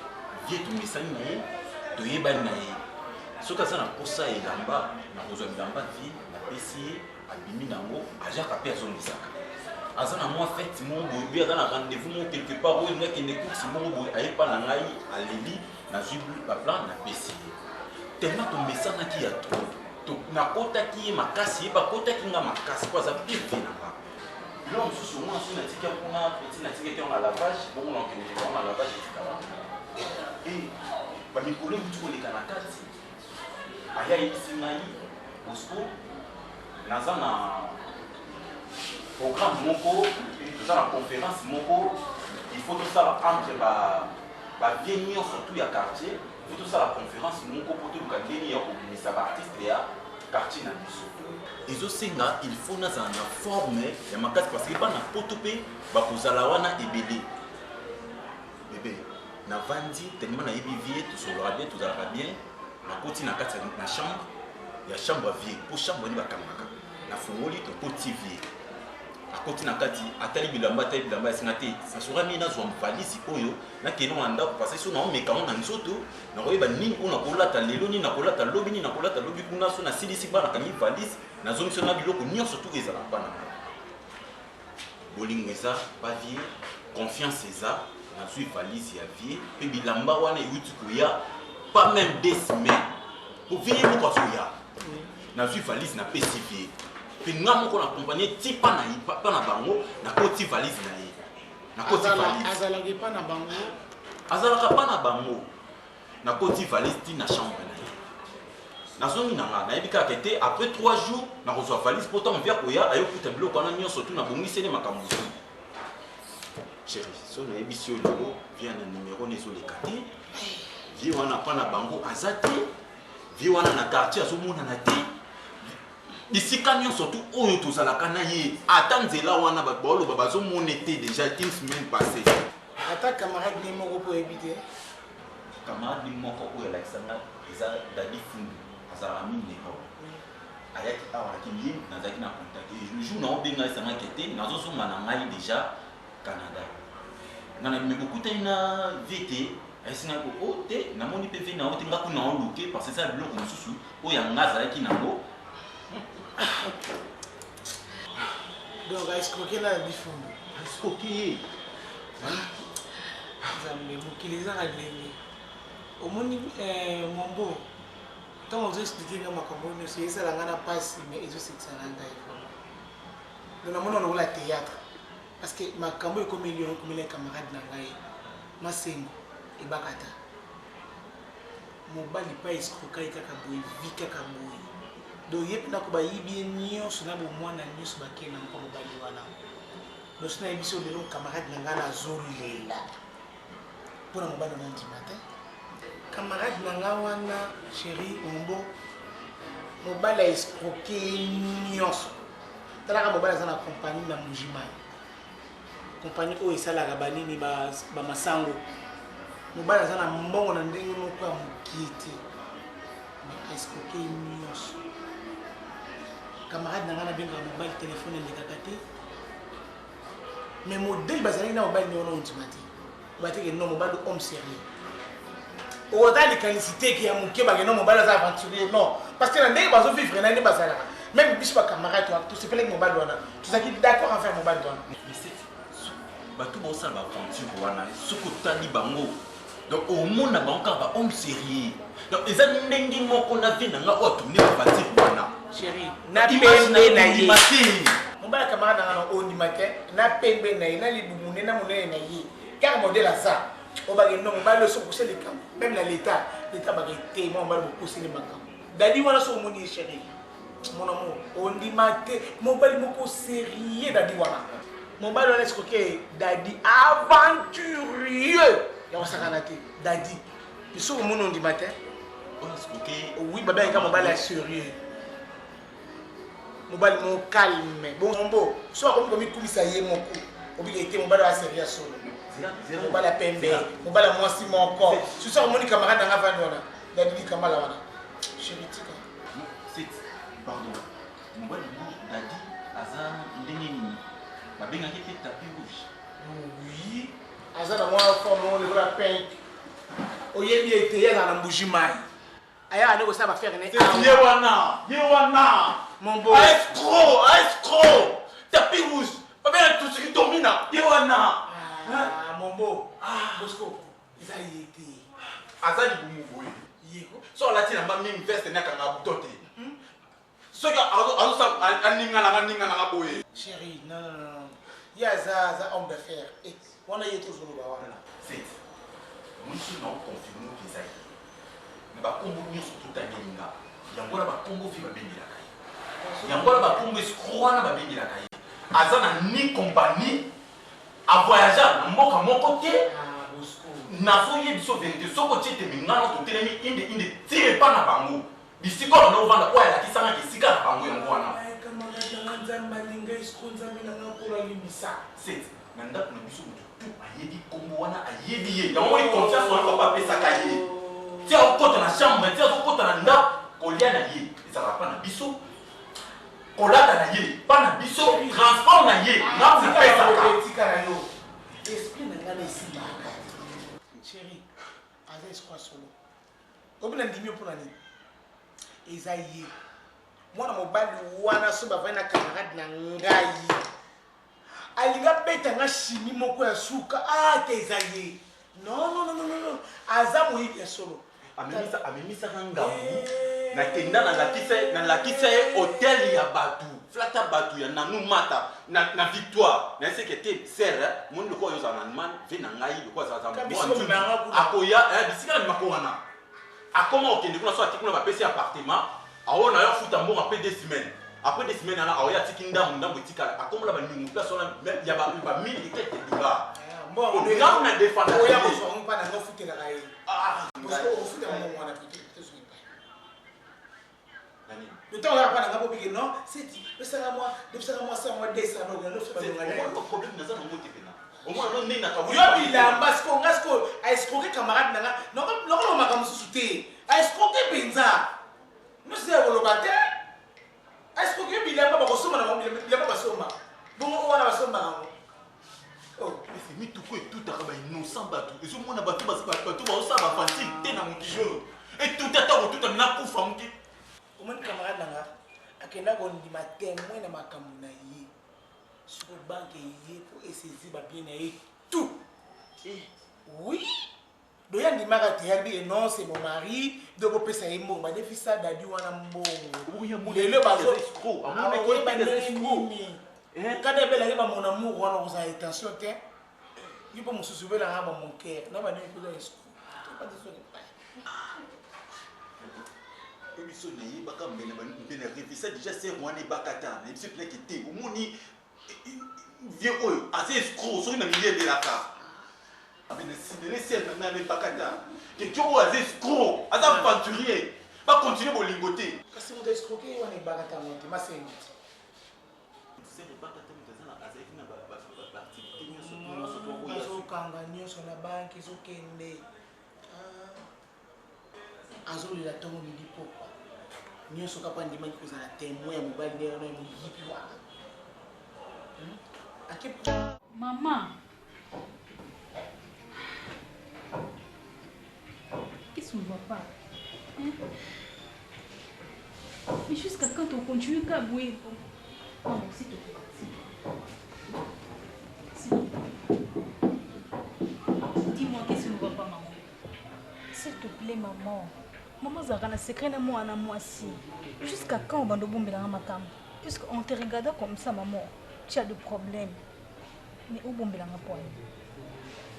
vie tu misani na ye to yeba na ye so kaza na posa elamba na kozwa bilamba vie na pesi abimi nango aja ka personne misaka azana moi fait mon boy dans un rendez-vous mon quelque part où il n'est qu'une écoute si mon boy aille pas na ngai à l'éli na jublu ba plan na pesi tellement ton message na qui a trop to na kota qui makasi ba kota qui nga makasi kwa za bien na ba l'homme sous moi sur na tika kuna petit na tika on a lavage bon on a lavage et ba mikolo mutu ko leka na kati aya isingai bosco nazana programme moko dans la conférence moko il faut tout ça entre bien surtout il y a quartier il faut tout ça la conférence moko pour tout le cadre il y a ça va artiste il y a quartier na biso et aussi il faut na za na forme ya makasi parce que ba na potope ba kozala wana ebele bébé na vandi tellement na yebi vie tout sera bien tout sera bien na koti na kati na chambre ya chambre vie pour chambre ni ba kamaka na fungoli to petit vie à côté na kati atali bilamba sinate ça sera mis dans une valise oyo na keno anda parce que na meka on na nzoto na koyeba nini ona kolata lelo ni na kolata lobi ni na kolata lobi kuna so na silisi ba na kami valise na zone so na biloko nyonso tout ezala bana bolingo eza ba vie confiance eza na sui valise ya vie pe bilamba wana yuti koya pas même des semaines pour vie moko soya na sui valise na PCV puis nous avons accompagné tipa na pas na bango na koti valise na ye na koti valise azalaki pas na bango azalaka pas na bango na koti valise ti na chambre na ye na zone na nga na yebika kete après 3 jours na reçoit valise pourtant via koya ayo kuta biloko na nyonso tu na bongisene makambo chérie so na yebisi yo via na numéro nezo le kati vie wana pas na bango azate vie wana na quartier azomona na te ici quand nous surtout oyo tozalaka na ye atanzela wana babolo bazomona te déjà une semaine passée ata camarade ni moko po ebite camarade moko oyo alakisanga eza Dadi Fundu azalaka mingi leko ayaki awa akimi nazalaki na contact le jour na obenga esangaki ete nazozonga na ngai déjà Canada nga na bimeko okutani na vie te ayesingaki ko o te namoni mpe vie na o te nga kuna oluke parce que eza biloko mosusu oyo anga azalaki nango donc aescroke na Dadi Fundu aescroke ye nzambe mokili ezaka ndenge omoni mombo ntango ozoexplike nga makambo nyonso esala nga na mpasi mais ezosekisa na ngai donc namoni onokola théâtre parce que makambo ekomeli okomela camarade na ngai masengo ebakata mobali pa escrokai kaka boye vi kaka boye donc ye mpena ko bayibi ye nyonso na bomwana nyonso bakei na mpo mobali wana donc so nayebi so lelo camarade na ngai nazolela mpona mobali wana ndima te camarade na ngai wana chéri ombo mobali aescroke nyonso talaka mobali aza na compagnie na mojimai compagnie oyo esalaka banini bamasango mobali aza na mbongo na ndenge moko ya mokie te mais aescroke nyonso camarade na ngai nabengaka mobali telefone elekaka te mais modele bazalaki na mobali nde wana ondima te bateke no mobali homme sérieux ota likanisi teke ya moke bakeno mobali aza aventurier non parce que na ndenge bazovivre na nde bazalaka même biso bacamarade tosepelaki mobali wana tozalaki d'accord en faire mobali wana bato bosala baaventure wana soki otali bango donc omona bango kaka bahomme sérieux donc eza ndenge moko na vie na nga oyo atomine bavatire wana chéri na pembe na ye mobali ya camarade na nga na ondima te na pembe na ye na libumune na monene na ye car modèle aza obakendo mobali oyo soki okosala likambo même na l'état bakete mwa mobali bokoseli makambo Dadi wana soki omoni ye chéri mon amour ondima te mobali moko sérieux Dadi wana mobali wana esikoke Dadi aventurieux ya kosakana te Dadi biso omoni ondima te oui babengaka mobali ya sérieux mobali mo calme bombo so akomi komikumisa ye moko obika ete mobali wa sérieux solo mobali ya pembe mobali ya mwasi moko soso akomoni camarade nanga vandi wana Dadi likambala wana chéri tika pardon mobali Dadi aza ndenge nini babengaki mpe tapis rouge oui aza na mwa forme oyo lekola pink oyebi ete ye azala na mbuji mai ayaka nde kosala bafere ne ye wana mombo escro tapis rouge babengaki tosiki domina ye wana mombo bosco eza ye te aza libumu boye so alati na mingi veste nakanga buto te soki aningananga boye chéri non ye aza homme d'affaires wana ye tozoloba wana monisi na oconfirme eza ye na bakombo nyonso totangelinga yango wana bakombo vi babengelaka ye yango wana bakombo escro wana babengelaka ye aza na ni compagnie avoyage na mboka moko te nazoye biso verité soki otie te mingana totelemi inde tire epa na bango bisika oyo na ovanda oyo alakisangaki esika na bango yango wana na ndako na biso motu tu ayebi kombo wana ayebi ye yango moni confiance wana papa apesaka ye ti akokota na chambre ti azokota na ndako kolia na ye ezalaka mpa na biso kolata na ye mpa na biso transport na ye napesaka na yo esprit na nga na esimbaka chéri aza espoir solo obina ndimi mpona nini eza ye mwana mobali wana so bavai na camarade na ngai alinga beta nga chimie moko ya suka te eza ye non aza moyibi ya solo amemisaka ngambu nakenda nalakisa ye hotel ya bato flata bato ya nanu mata na victoire naeseke te sere moni lokola oyo ozala na allemagne ve na ngai lokola akoya bisika na mimako wana akoma okende kuna so ati kuna bapesi appartement aoyo na yo afuta mbongo apres 2 semaines après 2 semaines ana aoya atiki ndambo etikala akomola baningo place wana ya bamili ekeke dola ngambu na defanda oya kozwa mpa na ngo futelaka ye ofuta mbongo wana le temps là pas na bobiki non c'est dit le sera moi ça moi des ça non le fait pas problème na za na ngote pena Au moins on est d'accord. Yo bilamba siko ngasko a escroquer camarade nanga. Noko makambo susute. A escroquer penza. Monsieur Olobate. A escroquer bilamba ba kosoma na bilamba basoma. Bongo wana basoma ngo. Oh, mais c'est mis tout quoi tout à ba innocent batou. Et ce monde batou batou ba osaba facile té na mukijoro. Et tout à temps tout na kufa muki. Omoni camarade nanga akenda kondima témoin na makambo na ye. Sur banque ye pour essayer ba bien na ye tout. Oui. Doya ndimaka teyambi non c'est mon mari de kopesa ye mbongo ba defi ça dadi wana mbongo. Lelo bazo escroc. Amona ko ba escroc. Kada bela ye ba mon amour wana ko sa intention te. Il peut me soulever la rame mon cœur. Na ba ne ko za escroc. Pas de ça. Ebiso na ye baka mbele ba mbele révisa déjà c'est rwanda bakata. Ebiso plein qui té. Omoni vieux oyo assez escroc sur na milieu de la carte. Mais si les ciels n'a bakata. Que tu as escroc, as aventurier. Va continuer au lingoté. Kasi mo escroquer wana bakata monte masengi. C'est le bakata mutazana azaki na ba activité Azo kanga nyonso na banki ezokende. Azo lila tongo midi poko. Nyonso kapa ndimaki kozala témoin ya mobali nde wana moyibi wana. Maman. Qu'est-ce qu'on ne voit pas? Hein? Mais jusqu'à quand on continue qu'à bouer? Maman, s'il te plaît. Dis-moi, qu'est-ce qu'on ne voit pas, maman? S'il te plaît, maman. Maman Zara, secret de moi, moi aussi. Jusqu'à quand on va nous bomber dans ma cam? Puisqu'on te regarde comme ça, maman, tu as des problèmes. Mais où bomber dans ma poigne?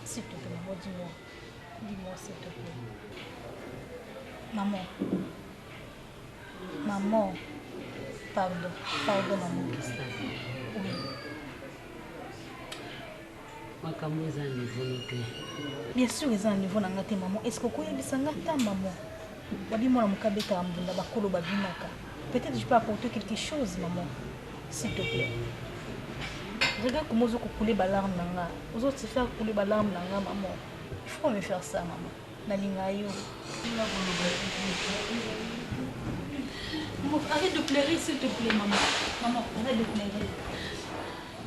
S'il te plaît, maman, dis-moi. Dis-moi, s'il te plaît. Maman. Maman. Pardon. Pardon, maman. Oui. Makambo eza niveau note. Bien sûr, eza niveau na ngate maman. Est-ce que koyebisa ngata maman? Babi mwana mukabeta mbunda bakolo babinaka. Peut-être je peux apporter quelque chose maman. S'il te plaît. Regarde comment je couler balarme nanga. Aux autres faire couler balarme nanga maman. Il faut me faire ça maman. Nalinga yo. Maman, arrête de pleurer s'il te plaît maman. Maman, arrête de pleurer.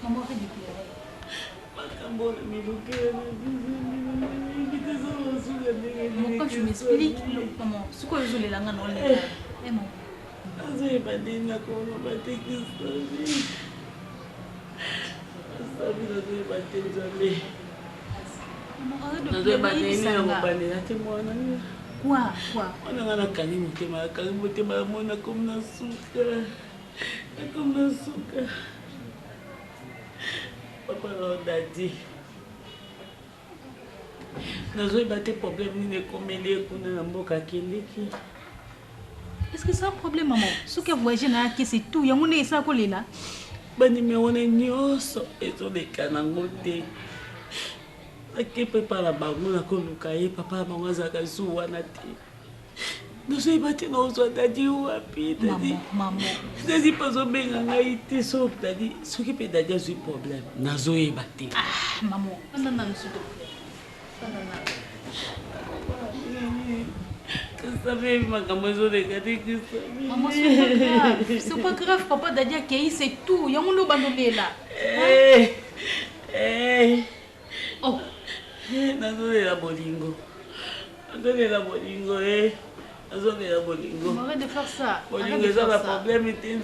Maman, arrête de pleurer. Maman, quand tu m'expliques, maman, ce que je voulais là, non, eh maman. Quoi? On a un canin qui m'a calmé, mon comme un sucre. Comme un sucre. Papa l'a dit. Nous avons des problèmes comme les Est-ce que c'est un problème, maman? Ce que vous voyez là, c'est tout. Il y a un monde qui est là. On est nyos et on est canangoté. Qui prépare la bagoule à colocailler, papa, maman, Zakazu, Wanati. Nous sommes battus dans le dit ou à pied. Maman. Je dis pas au bien, on a été sauf, t'as dit, ce qui peut d'ailleurs ce problème. Nazo est battu. Ah, maman, non, s'il te plaît. Maman, c'est pas grave, papa Dadia Kei, c'est tout. Il y a un bandolé là. Oh, Nazo la bolingo. Nazo la bolingo, Nazo la bolingo. Arrête de faire ça. Bolingo, ça va problème, il t'es un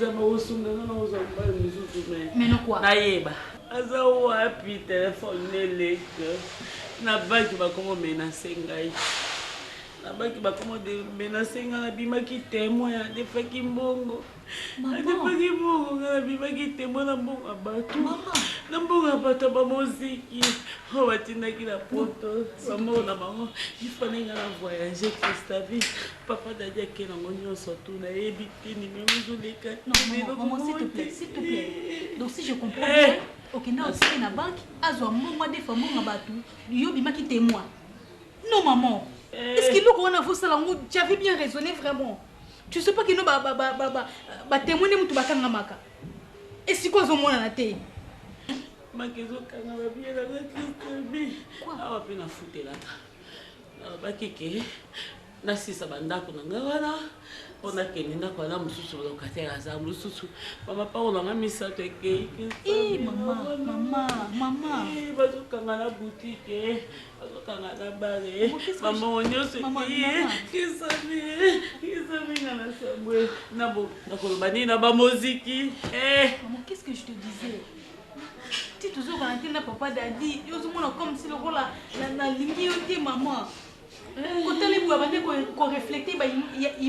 mais non quoi? Naïba. Azo wapi téléphone les na banki ba comment menacer ngai. Na banki ba comment menacer ngai na bimaki témoin ya defaki mbongo. Na defaki mbongo na bimaki témoin na mbongo abatu. Na mbongo abatu ba moziki. O batindaki na poto. Maman na maman, il fallait nga voyager Christavi. Papa Dadia ke na ngonyo surtout na ebiti ni memuzo leka. Non, maman, s'il te plaît, s'il te plaît. Donc si je comprends bien, ok, na aussi na banque, azwa mbongo des femmes ngabatu. Yo bimaki témoin. Non maman. Est-ce que l'on a vu ça là, tu avais bien raisonné vraiment. Tu sais pas que nous témoin mutu bakanga maka. Et si quoi zo mona na té. makezokanga babie nanga kristobi awa mpe nafutelaka nalobaki ke nasisa bandako na ngai wana mpo nakende ndako wana mosusu lokatere aza mosusu bamapango nanga misato ekei bazokanga na butike bazokanga na bare mamango nyonso ekei kisaminga na sambwe nakoloba nini na bamoziki. Qu'est-ce que je te disais? Tu toujours quand na papa dadi yo zomona comme si lokola na lingi yo te maman. Quand les bouts abandonnés qu'on refléter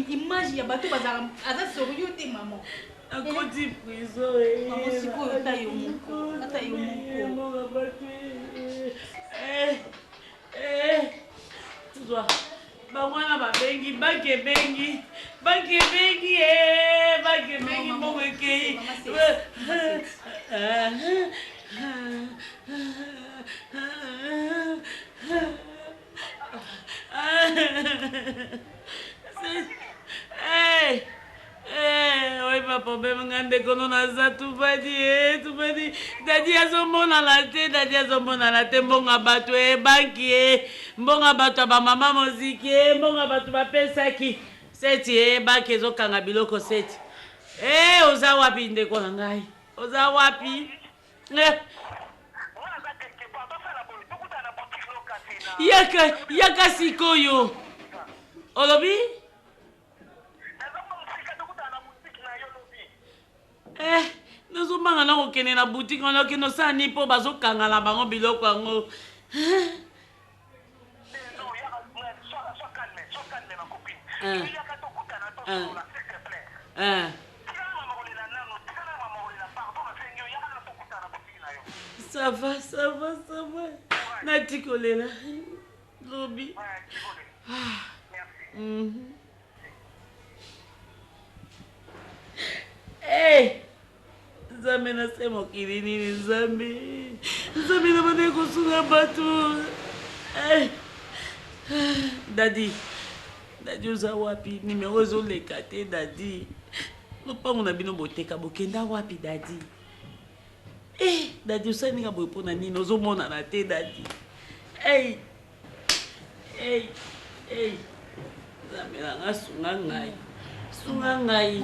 image ya bateau bazara aza sérieux te maman. À côté prison maman siko ta yo moko ata yo moko tu vois bangwana babengi bakebengi mongo ekei Oi papa bema ngande kono naza tubadi dadi azomona la te mbonga bato banki mbonga bato ba mama moziki mbonga bato bapesaki seti banki ezokanga biloko seti oza wapi ndeko na ngai oza wapi yaka sikoyo olobi nazomanga na kokende na boutique wana okende osani mpo bazokanga na bango biloko yango ça va natikolela lobi Nzambe na se mokili nini Nzambe na bane kosunga bato dadi oza wapi nimero ezoleka te dadi lopango na bino boteka bokenda wapi dadi dadi osalinga boye mpo na nini ozomonana te dadi Nzambe nanga sunga ngai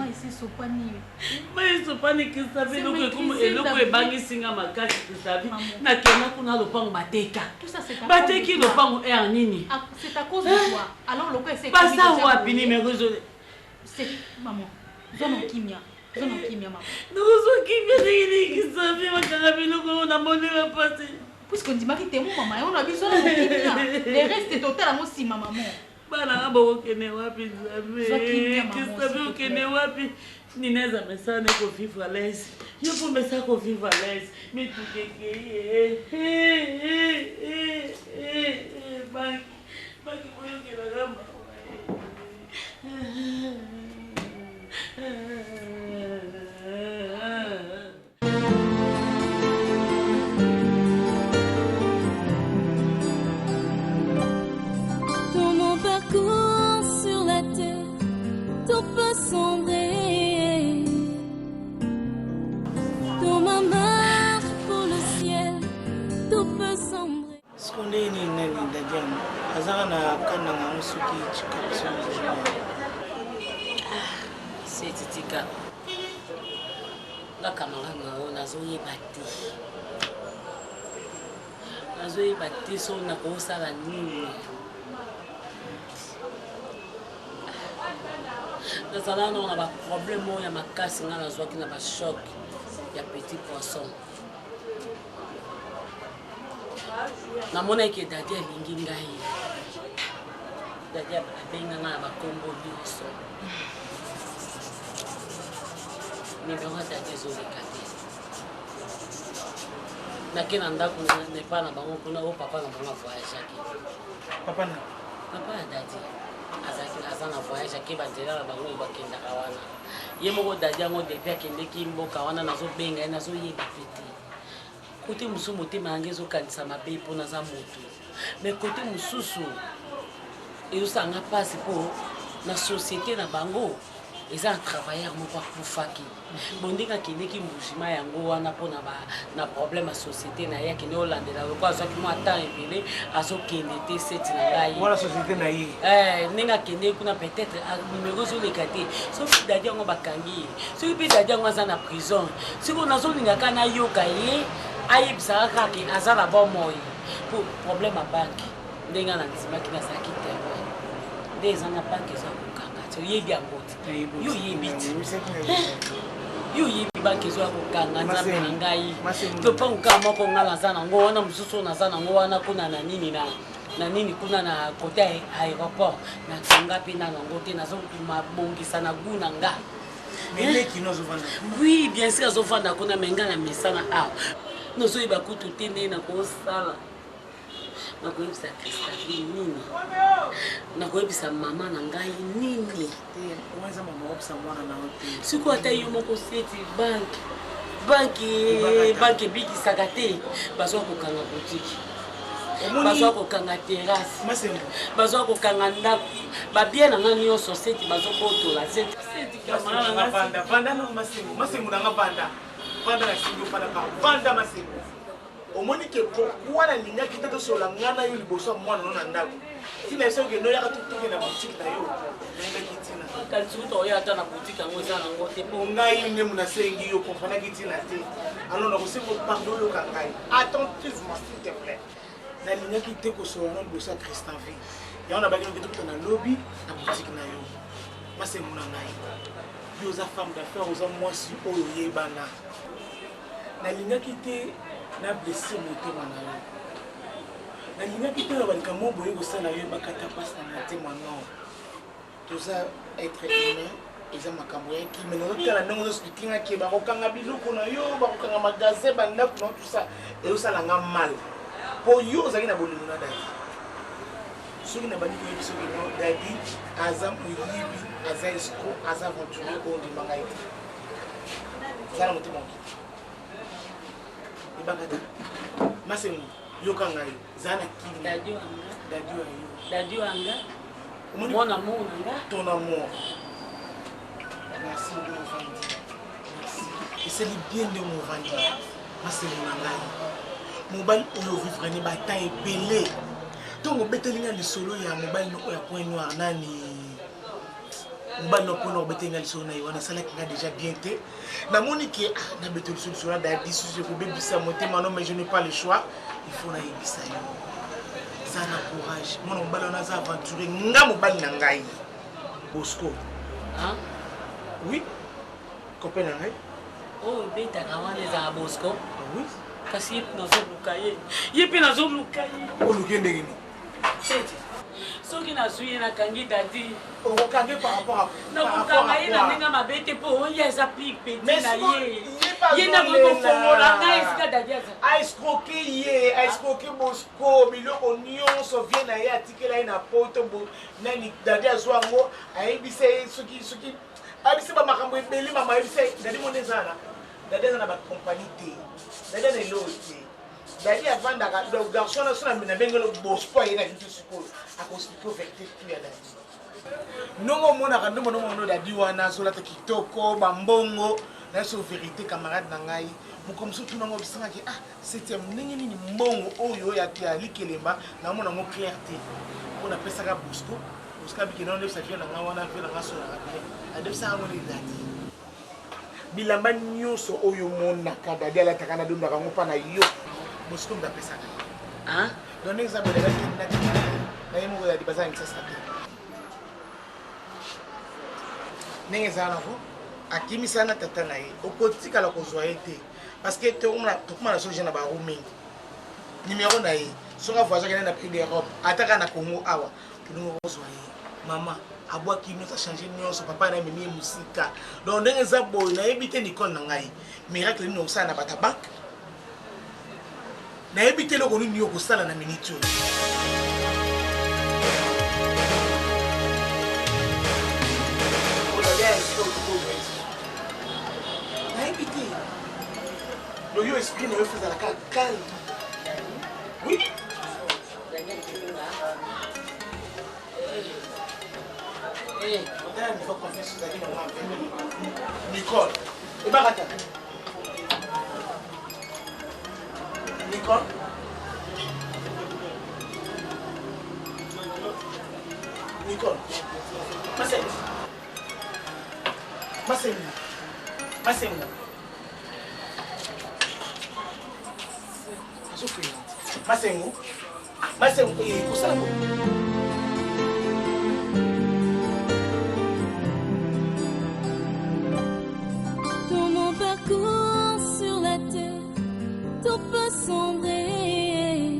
maisopani kristabi eloko ebangisinga makasi kristabi nakenda kuna lopango bateka bateki lopango nini basa wapi nimero nozokimia ndenge kristabi makanga biloko namonela pasi puisqu'on dit que t'es mon maman, on a besoin de le reste est totalement aussi maman. Bana bokene wapi Nzambe Kristabi okene wapi ninaweza mesana ko vivre à l'aise yo pour mesa ko vivre à l'aise mais tout baki boyo ke la gamba Sur la terre, tout peut sombrer. Dans ma marche pour le ciel, tout peut sombrer. Ce qu'on est né d'Adiam, Azana Kananga Musuki Chikapsu. C'est Titika. La camarade, on a zoé bâti. La zoé bâti, son a grosse à la nuit. Nazala na ba problème ya makasi nga nazwaki na ba choc ya petit poisson. Namona ke dadi alingi ngai. Dadi abenga nga ba kombo biso. Ni bonga dadi zoleka te. Nakena ndako ne pa na bango kuna o papa na bango voyage aki. Papa dadi. Azana voyage ke bandela bango bakenda kawana ye moko dadi yango depuis akendeki mboka wana nazobenga nazoyeba pete kote mosusu motema yange ezokanisa mabe mpo naza moto mais kote mosusu ezosanga mpasi mpo na société na bango eza un travailleur moko akufaki bon ndenge akendeki mbujima yango wana mpona na problème ya société na ye akende olandela loko azwaki mwa temps ebele azokende te seti na ngai wana société na ye ndenge akende kuna peut-être numero ezoleka te soki dadi yango bakangi ye soki mpe dadi yango aza na prison soki nazolingaka nayoka ye ayebisaka kaka aza na bomoi po problème ya banke ndenge nandimaki nazalaki témoin nde eza na banke eza kokanga te oyebi yango te yo oyebi te yo oyebi banke ezo ya kokanga nzambe na ngai topango kaka moko nga naza nango wana mosusu naza nango wana kuna na nini na nini kuna na kote ya aéroport nakanga mpe na nango te nazomabongisa na gu na nga oui bien sûr azovanda kuna me nga na mesana awa nozoyeba kutu te nde nakosala nakoyebisa Christophe nini nakoyebisa mama na ngai nini siko ata yo moko seti banke ebikisaka te bazwa kokanga botiki bazwa kokanga terase bazwa kokanga ndako babie na nga nyonso seti bazobotola masengo nanga vanda na singo vanda masengo omoni ke pourquoi nalingaki te tosola nga na yo liboso ya mwana no na ndako tina eso okende oyaka toke na boutique na yo nayebaki tina kalitukuta oyo ata na boutique yango eza nango te po ngai nde nasengi yo komprenaki tina te alors nakosengo pardon oyoka ngai attentivement s'il te plaît nalingaki te kosola no liboso ya Christophe yango nabaki noki tokuta na lobi na boutique na yo masengo na ngai yo oza femme d'affaires oza mwasi oyo oyebana nalingaki te na blessé motema na yo nalingaki te na balikambo boye kosala yo bakata mpasi na motema non toza être humain eza makambo yaki me nazotala ndenge ozospikingaki bakokanga biloko na yo bakokanga magasin bandako na tout ça ezosalanga mal mpo yo ozalaki na bolingo na dadi soki na bandi koyebi soki no dadi aza moyibi aza escro aza aventurier oyo ndima ngai te eza na motema okiti ibangata masengo yoka ngai eza na kili dadi wanga mon amour nanga ton amour merci movandi esali bien nde movandi masengo na ngai mobali oyo ovivre ne bata ebele ntongo obetelinga lisolo ya mobali noko ya point noir nani mobali no point noir obetelinga lisolo na ye wana esalaki nga déjà bien te namoni ke nabeteli lisolo na dadi susu ekobebisa motema no mais je n'ai pas le choix il faut nayebisa yo eza na courage mwana mobali wana aza aventure nga mobali na ngai Bosco oui copain na ngai oyo obetaka wana ezaka Bosco oui kasi ye mpe nazoluka ye mpe nazoluka ye oluki ndenge nini soki nazwi ye nakangi dadi okokange par rapport nakokanga ye na ndenge mabe te mpo oyo aza pli peti na ye ye nakokofongola ngai esika dadi aza aescroke ye aescroke Bosco biloko nyonso vie na ye atikela ye na poto nani dadi azwa yango ayebisa ye soki ayebisa bamakambo ebele mama ayebisa ye dadi mona ezana dadi aza na bacompagnie te dadi ana eloo te dadi avandaka garçon na so na bengelo Bosco aye na vitu sikoyo akoexplike ovérité tu ya dadi ndongo omonaka ndombo nomono dadi wana azolata kitoko bambongo nayeso vérité camarade na ngai moko mosusu tunango obisangaki septième ndenge nini mbongo oyo ya likelemba naomona yango clair te mpo napesaka Bosco abikenda wana ndebisa vie na nga wana vie na nga solaka bien adebisaka ngo ne dadi bilamba nyonso oyo monaka dadi alataka nadondaka ngo mpa na yo Bosco ndapesaka don ndenge eza bolelaki naye moko dadi baza misasa te ndenge eza nango akimisana na tata na ye okotikala kozwa ye te parce que tokoma na soje na baro mingi numero na ye soki avoyage akende na prix d'Europe ataka na Congo awa tolingo kozwa ye mama abwaki nyonso achange nyonso papa na ememi ye mosika donc ndenge eza boye nayebi te Nicole na ngai miracle nini okosala na bato ya banke nayebi te eloko nini okosala na miniti oyo nayebi te loyo esprit na yo fezalaka calme oui Dani, il faut confiance sur la maman. Nicole. Et Barata. Nicole. Nicole. Masengo. Masengo, kusala bo. Dans mon parcours sur la terre, tout peut sombrer.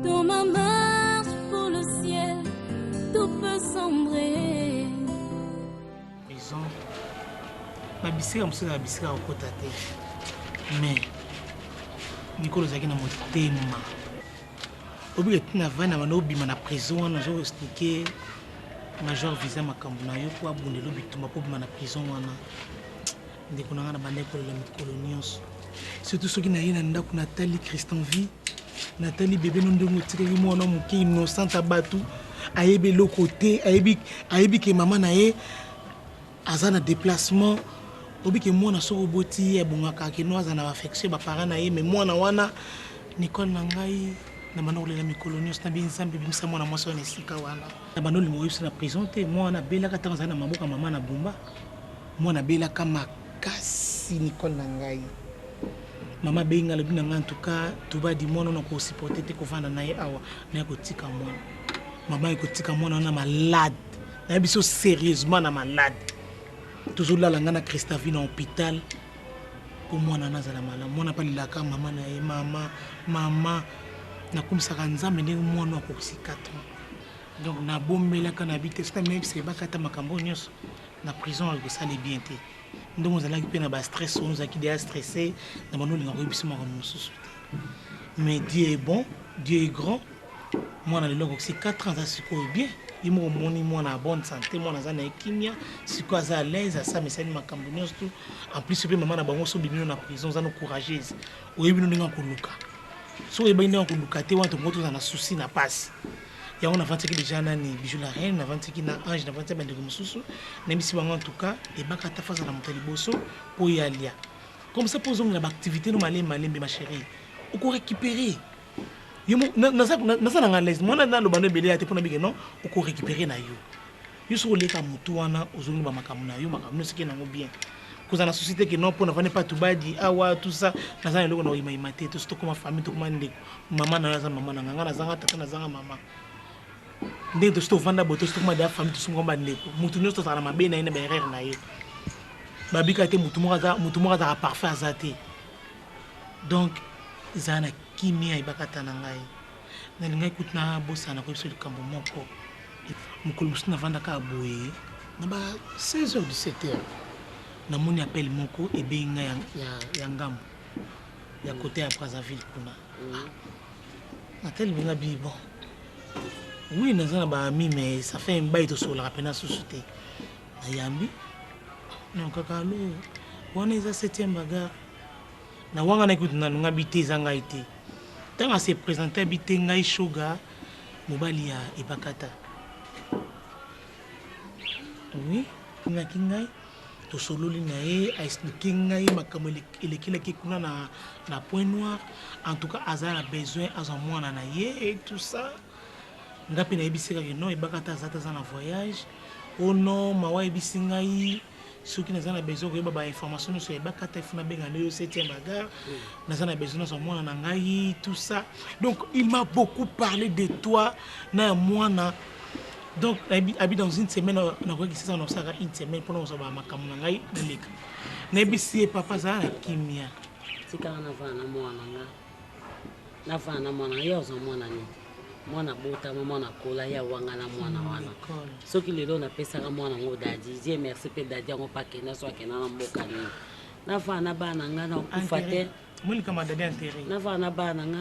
Dans ma marche pour le ciel, tout peut sombrer. Prison. Babisika musika babisika okota te. Mais Nicole zaki na motema. Obi etina vana bana obima na prison wana zo expliquer major visa makambo na yo po abundela bitumba po obima na prison wana. Ndeko na ngana bande kolela mikolo nyonso. Surtout soki na ye na ndako Nathalie Christianvie. Nathalie bébé no ndongo tikaki mwana moke innocent abatu. Ayebi le côté, ayebi ke maman na ye aza na déplacement. Obi ke mwana soko boti ya bungaka ke no aza na affection ba parents na ye mais mwana wana Nicole na ngai na bana kolela mikolo nyonso na binzambe bimisa mwana mwasi wana esika wana. Na bana lingo yebisa na prison te mwana belaka tanga za na maboka mama na bumba. Mwana belaka makasi Nicole na ngai. Mama benga le bina en tout cas tuba di mwana na ko supporter te ko vanda na ye awa na ko tika mwana. Mama ekotika mwana na malade. Na biso sérieusement na malade. Toujours là la Christavie na hôpital pour mwana nazala mala. Mwana pa lilaka mama na ye mama na kumisaka nzambe ndenge mwana ko 4 ans. Donc na bomelaka na bité c'est même c'est bakata makambo nyonso na prison ko sale bien te. Ndongo zalaki pe na ba stress on zaki déjà stressé na bano linga ko bisima ko mususu. Mais Dieu est bon, Dieu est grand. Moi, dans le long, c'est 4 ans, ça se bien. Il m'a dit, moi, en bonne santé, moi, dans la kimia, c'est quoi, à l'aise, à ça, mais c'est une macambonion, tout. En plus, c'est maman, na bango, so bimino na prison, ça nous courageuse. Ou ebino ninga kuluka. So ebino kuluka, te wanto moto na souci na passe. Ya on avance qui déjà na ni bijou la reine, avance qui na ange, avance bande comme souci. Même si bango en tout cas, et baka ta face na motali bosso pour y aller. Comme ça, posons la activité, nous malé, ma chérie. Ou qu'on récupérer. Nasa na l'aise mona na lobano belé ate pona bige non o ko récupérer na yo yo so le ka mutu wana ozongi ba makamu na yo makamu siki na ngo bien koza na société que non pona vane pas tubadi awa tout ça nasa loko na imate tout sto comme famille tout comme ndeko mama na za mama na nganga na zanga tata na zanga mama ndeko sto vanda boto sto comme da famille tout so ngomba ndeko mutu nyo sto sana mabe na ina ba erreur na yo babika te mutu mo za parfait azate donc zana kimia ibakata na ngai na lingai kutna bosa na ko biso likambo moko mukolo musina vanda ka boye na ba 16h 17h na moni appel moko e benga ya ngambo ya côté ya Brazzaville kuna na tel benga bi bon oui na zana ba mi mais ça fait un bail to so la pena société na yambi non kaka lo wana za 7e bagarre na wanga na kutu na nunga bité zanga ité tanga se présenter bité ngai shoga mobali ya ebakata oui nga kingai to sololi na ye a expliquer ngai makamo elekile ki kuna na point noir en tout cas azala besoin azan mwana na ye et tout ça ngapi na ebisika que non ebakata zata za na voyage oh non mawa ebisinga yi ceux qui n'ont pas besoin de ba information sur les bakata ifuna benga le 7e bagarre n'a besoin de moi na ngai tout ça donc il m'a beaucoup parlé de toi na moi na donc habite dans une semaine na quoi qui ça on ça une semaine pour nous ba makamu na ngai na leka na bisi papa za na kimia tika na vana mwana yo zo mwana ni mwana bota mwana kola ya wanga na mwana wana soki lelo na pesaka mwana ngo dadi je merci pe dadi ngo pakena so akena na mboka ni na vana bana nga na kufate muli kama dadi enterré na vana bana nga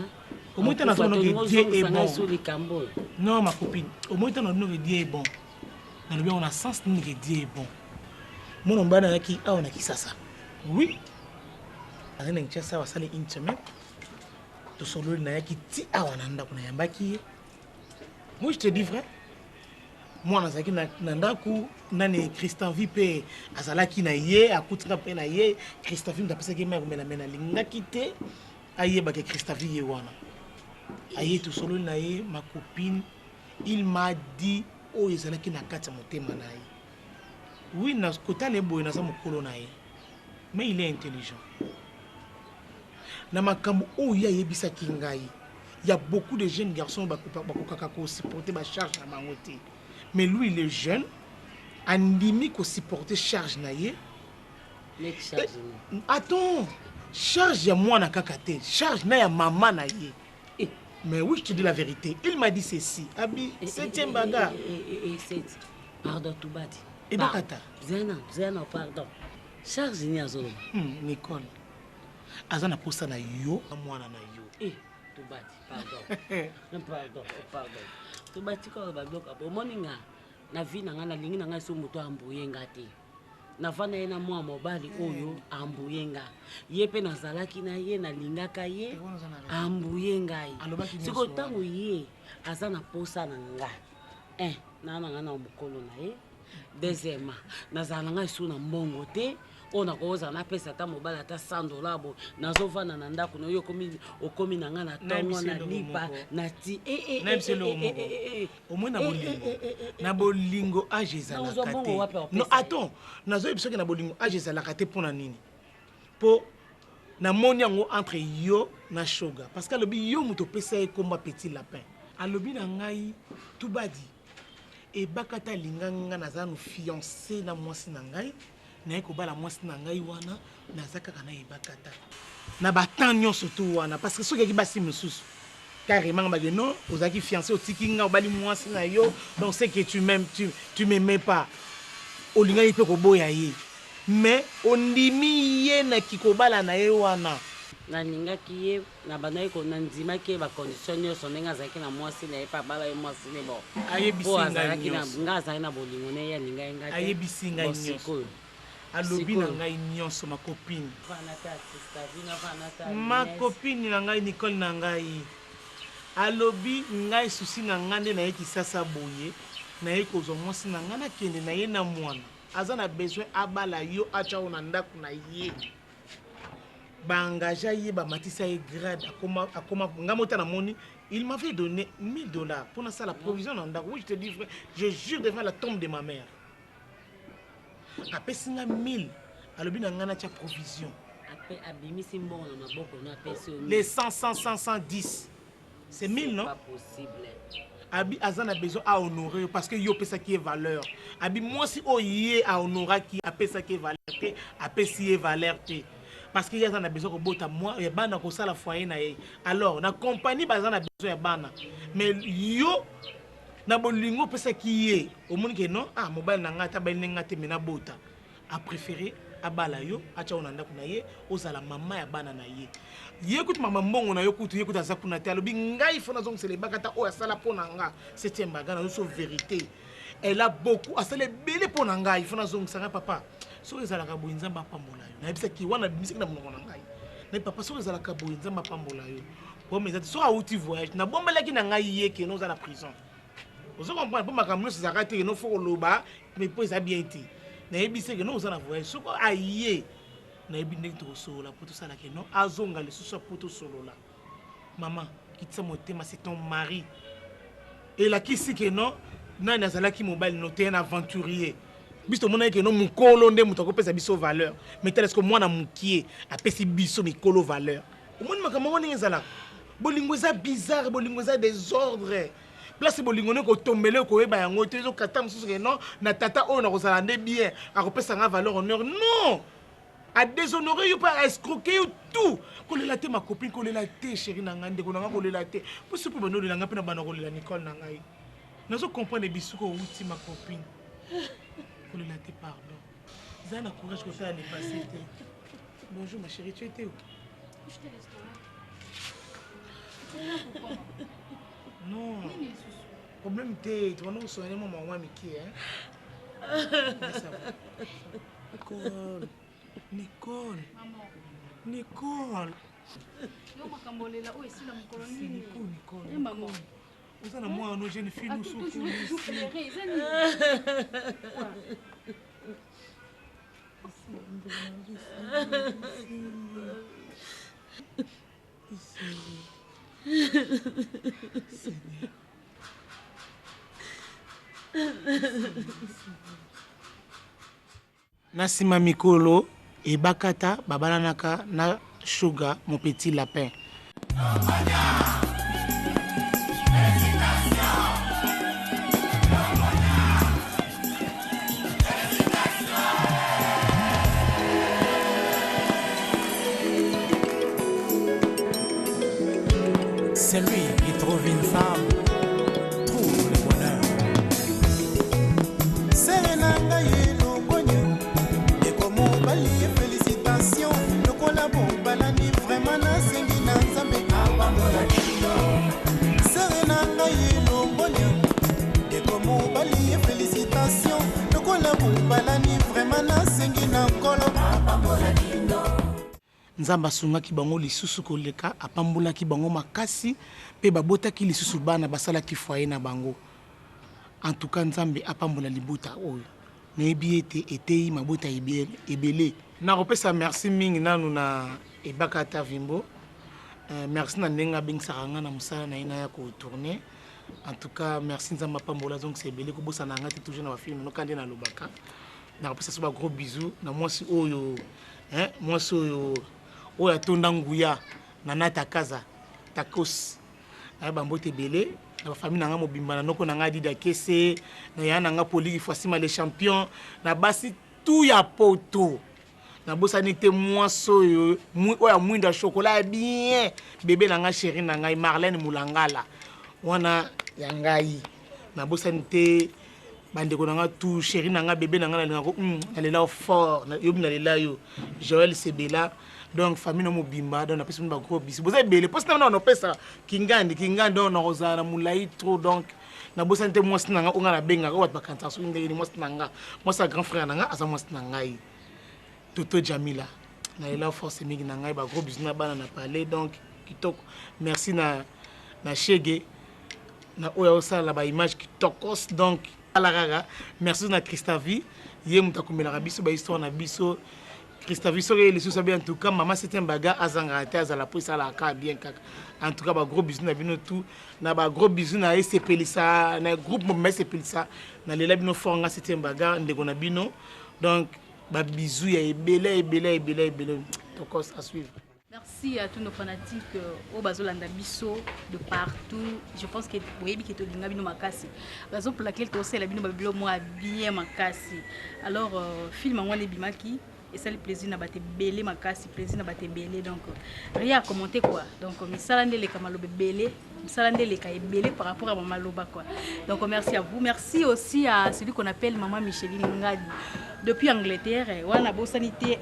au moins na zono que Dieu est bon sur les cambo non ma copine au moins na zono que Dieu est bon na le bien on a sens ni que Dieu est bon mon bana ki a on a ki sasa oui azana nchasa wasale une semaine to solo na yaki ti a wananda kuna yambaki. Moi je te dis vrai. mwana azalaki na ndako nani Christavi mpe azalaki na ye akutika mpe na ye Christavi mutu apesaki mai komenamena alingaki te ayebaka Christavi ye wana aye tosololi na ye ma copine il m'a dit oyo ezalaki na kati ya motema na ye oui kotala eboye naza mokolo na ye mais il est intelligent na makambo oyo ayebisaki ngai il y a beaucoup de jeunes garçons bakokaka kosupporter bacharge na bango te mais lui il est jeune andimi kosupporter charge na ye attends charge ya mwana kaka te charge na ya mama na ye mais oui je te dis la vérité il m'a dit ceci abi 7e baga pardon Toubadi et donc ata zena pardon charge ni azolo Nicole azana posa na yo mwana na yo Toubadi pardon Toubadi ko ba bloka bo moninga na vie na nga na lingi na nga so moto ambuye nga te na vana ye na mwa mobali oyo ambuye nga ye pe nazalaki na ye nalingaka ye ambuye ngai siko ntango ye aza na posa na nga na nga na mokolo na ye deuxièmement nazala na ngai so na mbongo te oyo nakozala napesa ata mobali ata $100 bo nazovanda na ndako na yo okomi na nga na ntongo na lipa na ti omoi na bolingo age ezalaka te non attends nazoyebi soki na bolingo age ezalaka te mpo na nini mpo namoni yango entre yo na Shoga parce que alobi yo moto opesa ye komba petit lapin alobi na ngai Toubadi ebakata alinganga naza no fiancé na mwasi na ngai naye kobala mwasi na ngai wana naza kaka nayebaka ta na batan nyonso to wana parce que soki yaki basi mosusu carrément bage non ozalaki fiancé otiki nga obali mwasi na yo donc c'est que tu m'aimais pas olingaki mpe koboya ye mais ondimi ye naki kobala na ye wana nalingaki ye na bandaki nandimaki ye bacondition nyonso ndenge azalaki na mwasi na ye mpe abala ye mwasi ne bo nga azalaki na bolingo ne ye alingai ngai ayebisi ngai nyonso alobi na ngai nyonso makopine na ngai Nicole na ngai alobi ngai susi na ngai nde naye kisasa boye naye kozwa mwasi na ngai nakende na ye na mwana aza na besoin abala yo atya oyo na ndako na ye baengagea ye bamatisa ye grade akoma nga mota na moni il m'avait donné $1000 pour na sala provision na ndako. Oui, je te dis frère, je jure devant la tombe de ma mère apesi nga 1000 alobi na nga natia provision abimisi mbongo na maboko na apesi les 110 c'est 1000 non? Pas possible. Abi azana besoin à honorer parce que yo pesa qui est valeur. Abi moi si oye à honorer qui a pesa qui est valeur te apesi valeur te parce que yazana besoin ko bota moi ya bana ko sala foyer na ye. Alors na compagnie bazana besoin ya bana mais yo na bolingo pesa qui est au monde que non mobile na ngata ba ninga te mena bota a préféré abala yo acha onanda kuna ye ozala mama ya bana na ye yekuti mama mbongo na yo kutu yekuti aza kuna te alobi ngai fona zong sele bakata o asala pona nga septième bagana so vérité elle a beaucoup asala belé pona ngai fona zong sanga papa so ezala ka boinza ba pambola yo na bisa ki wana bisiki na mongo na ngai na papa so ezala ka boinza ba pambola yo po meza so auti voyage na bombela ki na ngai ye ke no za la prison ozo comprendre po makamno se zakati no fo loba mais po ça bien été na ebise ke no za na voyage so ko aye na ebi ndenge tokosola po tosala ke non azonga lisusu po tosolola maman kitisa motema c'est ton mari et la kisi ke non nani azalaki mobile no te un aventurier biso mona ke non mukolo nde muto akopesa biso valeur mais tel est-ce que mwana mukie apesi biso mikolo valeur omoni makambo ndenge ezala bolingo eza bizarre bolingo eza désordre place bolingo ne ko tombele ko yeba yango te zo kata mususu ke non na tata oyo na kozala nde bien akopesa nga valeur honneur non à déshonorer you pas à escroquer you tout kolela te ma copine kolela te chérie na ngande ko na kolela te pour ce pour bano na ngapena bana kolela Nicole na ngai nazo comprendre bisuko outi ma copine kolela te pardon zana courage ko faire les passer te bonjour ma chérie tu étais où? Je te laisse non problème te tu vas nous soigner mon maman Miki Nicole Nicole. Yo makambolela o esila mukolo nini? Nicole. Maman. Vous avez moi, nos jeunes filles, nous sommes Nasima Mikolo et Bakata Babalanaka na Sugar, mon petit lapin. C'est lui qui trouve une femme, trouve le bonheur. Serenanga yelo bonyo, et comme bali félicitations, le collabo balani vraiment na sengi na nzambe abambola dino. Serenanga yelo bonyo, et comme bali félicitations, le collabo balani vraiment na sengi na nkolo abambola dino. Nzamba sungaki bango lisusu koleka apambulaki bango makasi pe babotaki lisusu bana basalaki foyer na bango. En tout cas nzambe apambola libuta oyo nayebi ete etei mabota ebele. Nakopesa merci mingi nanu na Ebakata Vimbo. Merci na ndenge abengisaka nga na mosala na ye na ya kotourne. En tout cas merci nzambe apambola donc c'est ebele kobosana nga te toujours na bafilme nokande na lobaka. Nakopesa so ba gros bisous na mwasi oyo mwasi oyo oya tonda nguya na nata kaza takos ayeba mbote belé na famille nanga mobimba na noko nanga dida kese na yana nga poliki fasima les champions na basi tout ya poto na bosani te mwaso yo oya mwinda chocolat bien bébé nanga chéri nanga Marlène Mulangala wana ya ngai na bosani te bandeko nanga tout chéri nanga bébé nanga na ko alela fort yobi na lela yo Joël Sebela. Donc famille no mobimba donc na pesa ba gros biso boza belé parce que na pesa kingandi donc na rozana mulai trop donc na bosante moi sinanga onga na benga ko ba kanta so ndenge moi sinanga moi sa grand frère nanga asa moi sinanga yi Toto Jamila na ela force mingi nanga ba gros biso na bana na parler donc kitoko merci na Chege na oya osala ba image kitokos donc ala gaga merci na Christavi ye mutakumela biso ba histoire na biso Christophe Soré les sous en tout cas maman c'était un bagarre azangate azala pour ça la ka bien kaka en tout cas ba gros bisous na bino tout na ba gros bisous na SPLisa na groupe mo SPLisa na lela bino fonga c'était un bagarre ndeko na bino donc ba bisous ya ebele tokos à suivre. Merci à tous nos fanatiques au Bazolanda Bisso de partout. Je pense que oui, qui te linga bino makasi. Raison pour laquelle tu sais la bino babilo moi bien makasi. Alors film en one bimaki. Et ça le plaisir n'a pas été belé ma casse, plaisir n'a pas été belé donc rien à commenter quoi. Donc misalande les kamalobe belé, misalande les kaye belé par rapport à maman loba quoi. Donc merci à vous, merci aussi à celui qu'on appelle maman Micheline Ngadi depuis Angleterre. Wana bo sanité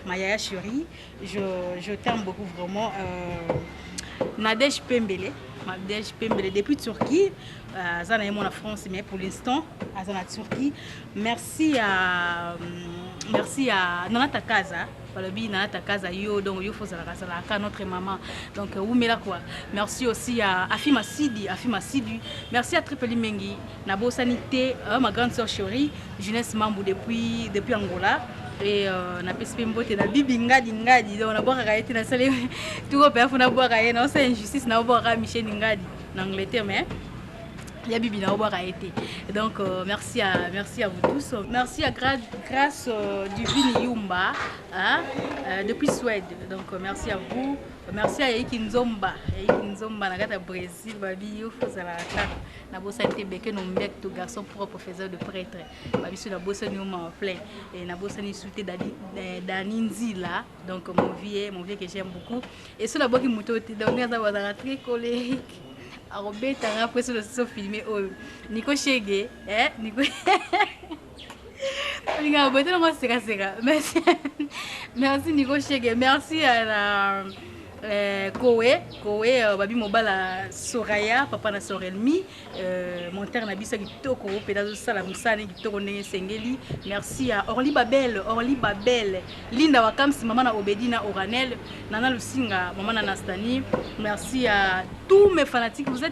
Maya chérie, je t'aime beaucoup vraiment. Nadège Pembele, depuis Turquie. Zana est en France mais pour l'instant Zana Turquie. Merci à Nanata Kaza. Nanata Kaza yo donc yo faut ça notre maman donc oumela quoi. Merci aussi à Afima Sidi. Merci à Tripoli Mengi Nabo Sanité ma grande sœur chérie Jeunesse Mambo depuis Angola. Et na PSP mbote na bibi ngadi donc na boka kaete na sale tout ko père fona boka kaete non c'est injustice na boka Michel Ngadi en Angleterre mais il y a bibi na boka kaete donc merci à vous tous, merci à grâce Divine Yumba depuis Suède donc merci à vous, merci à Eki Nzomba na gata Brésil babi yo fozala ta na bossa été beke no mec to garçon propre faiseur de prêtre babi sur la bossa ni en plein et na bossa ni souté Daninzi là donc mon vieux que j'aime beaucoup et sur la boki moto donc ça va très colérique à Robert après sur le filmé oh Nico Chege Nico merci Nico Chege, merci à la Koé babi mobala Soraya papa na Sorelmi monteur na bisa kitoko pedazo sala musane kitoko ndenge sengeli. Merci à Orly Babel Linda Wakamsi maman na Obedina Oranel Nana Lusinga maman na Nastani. Merci à tous mes fanatiques, vous êtes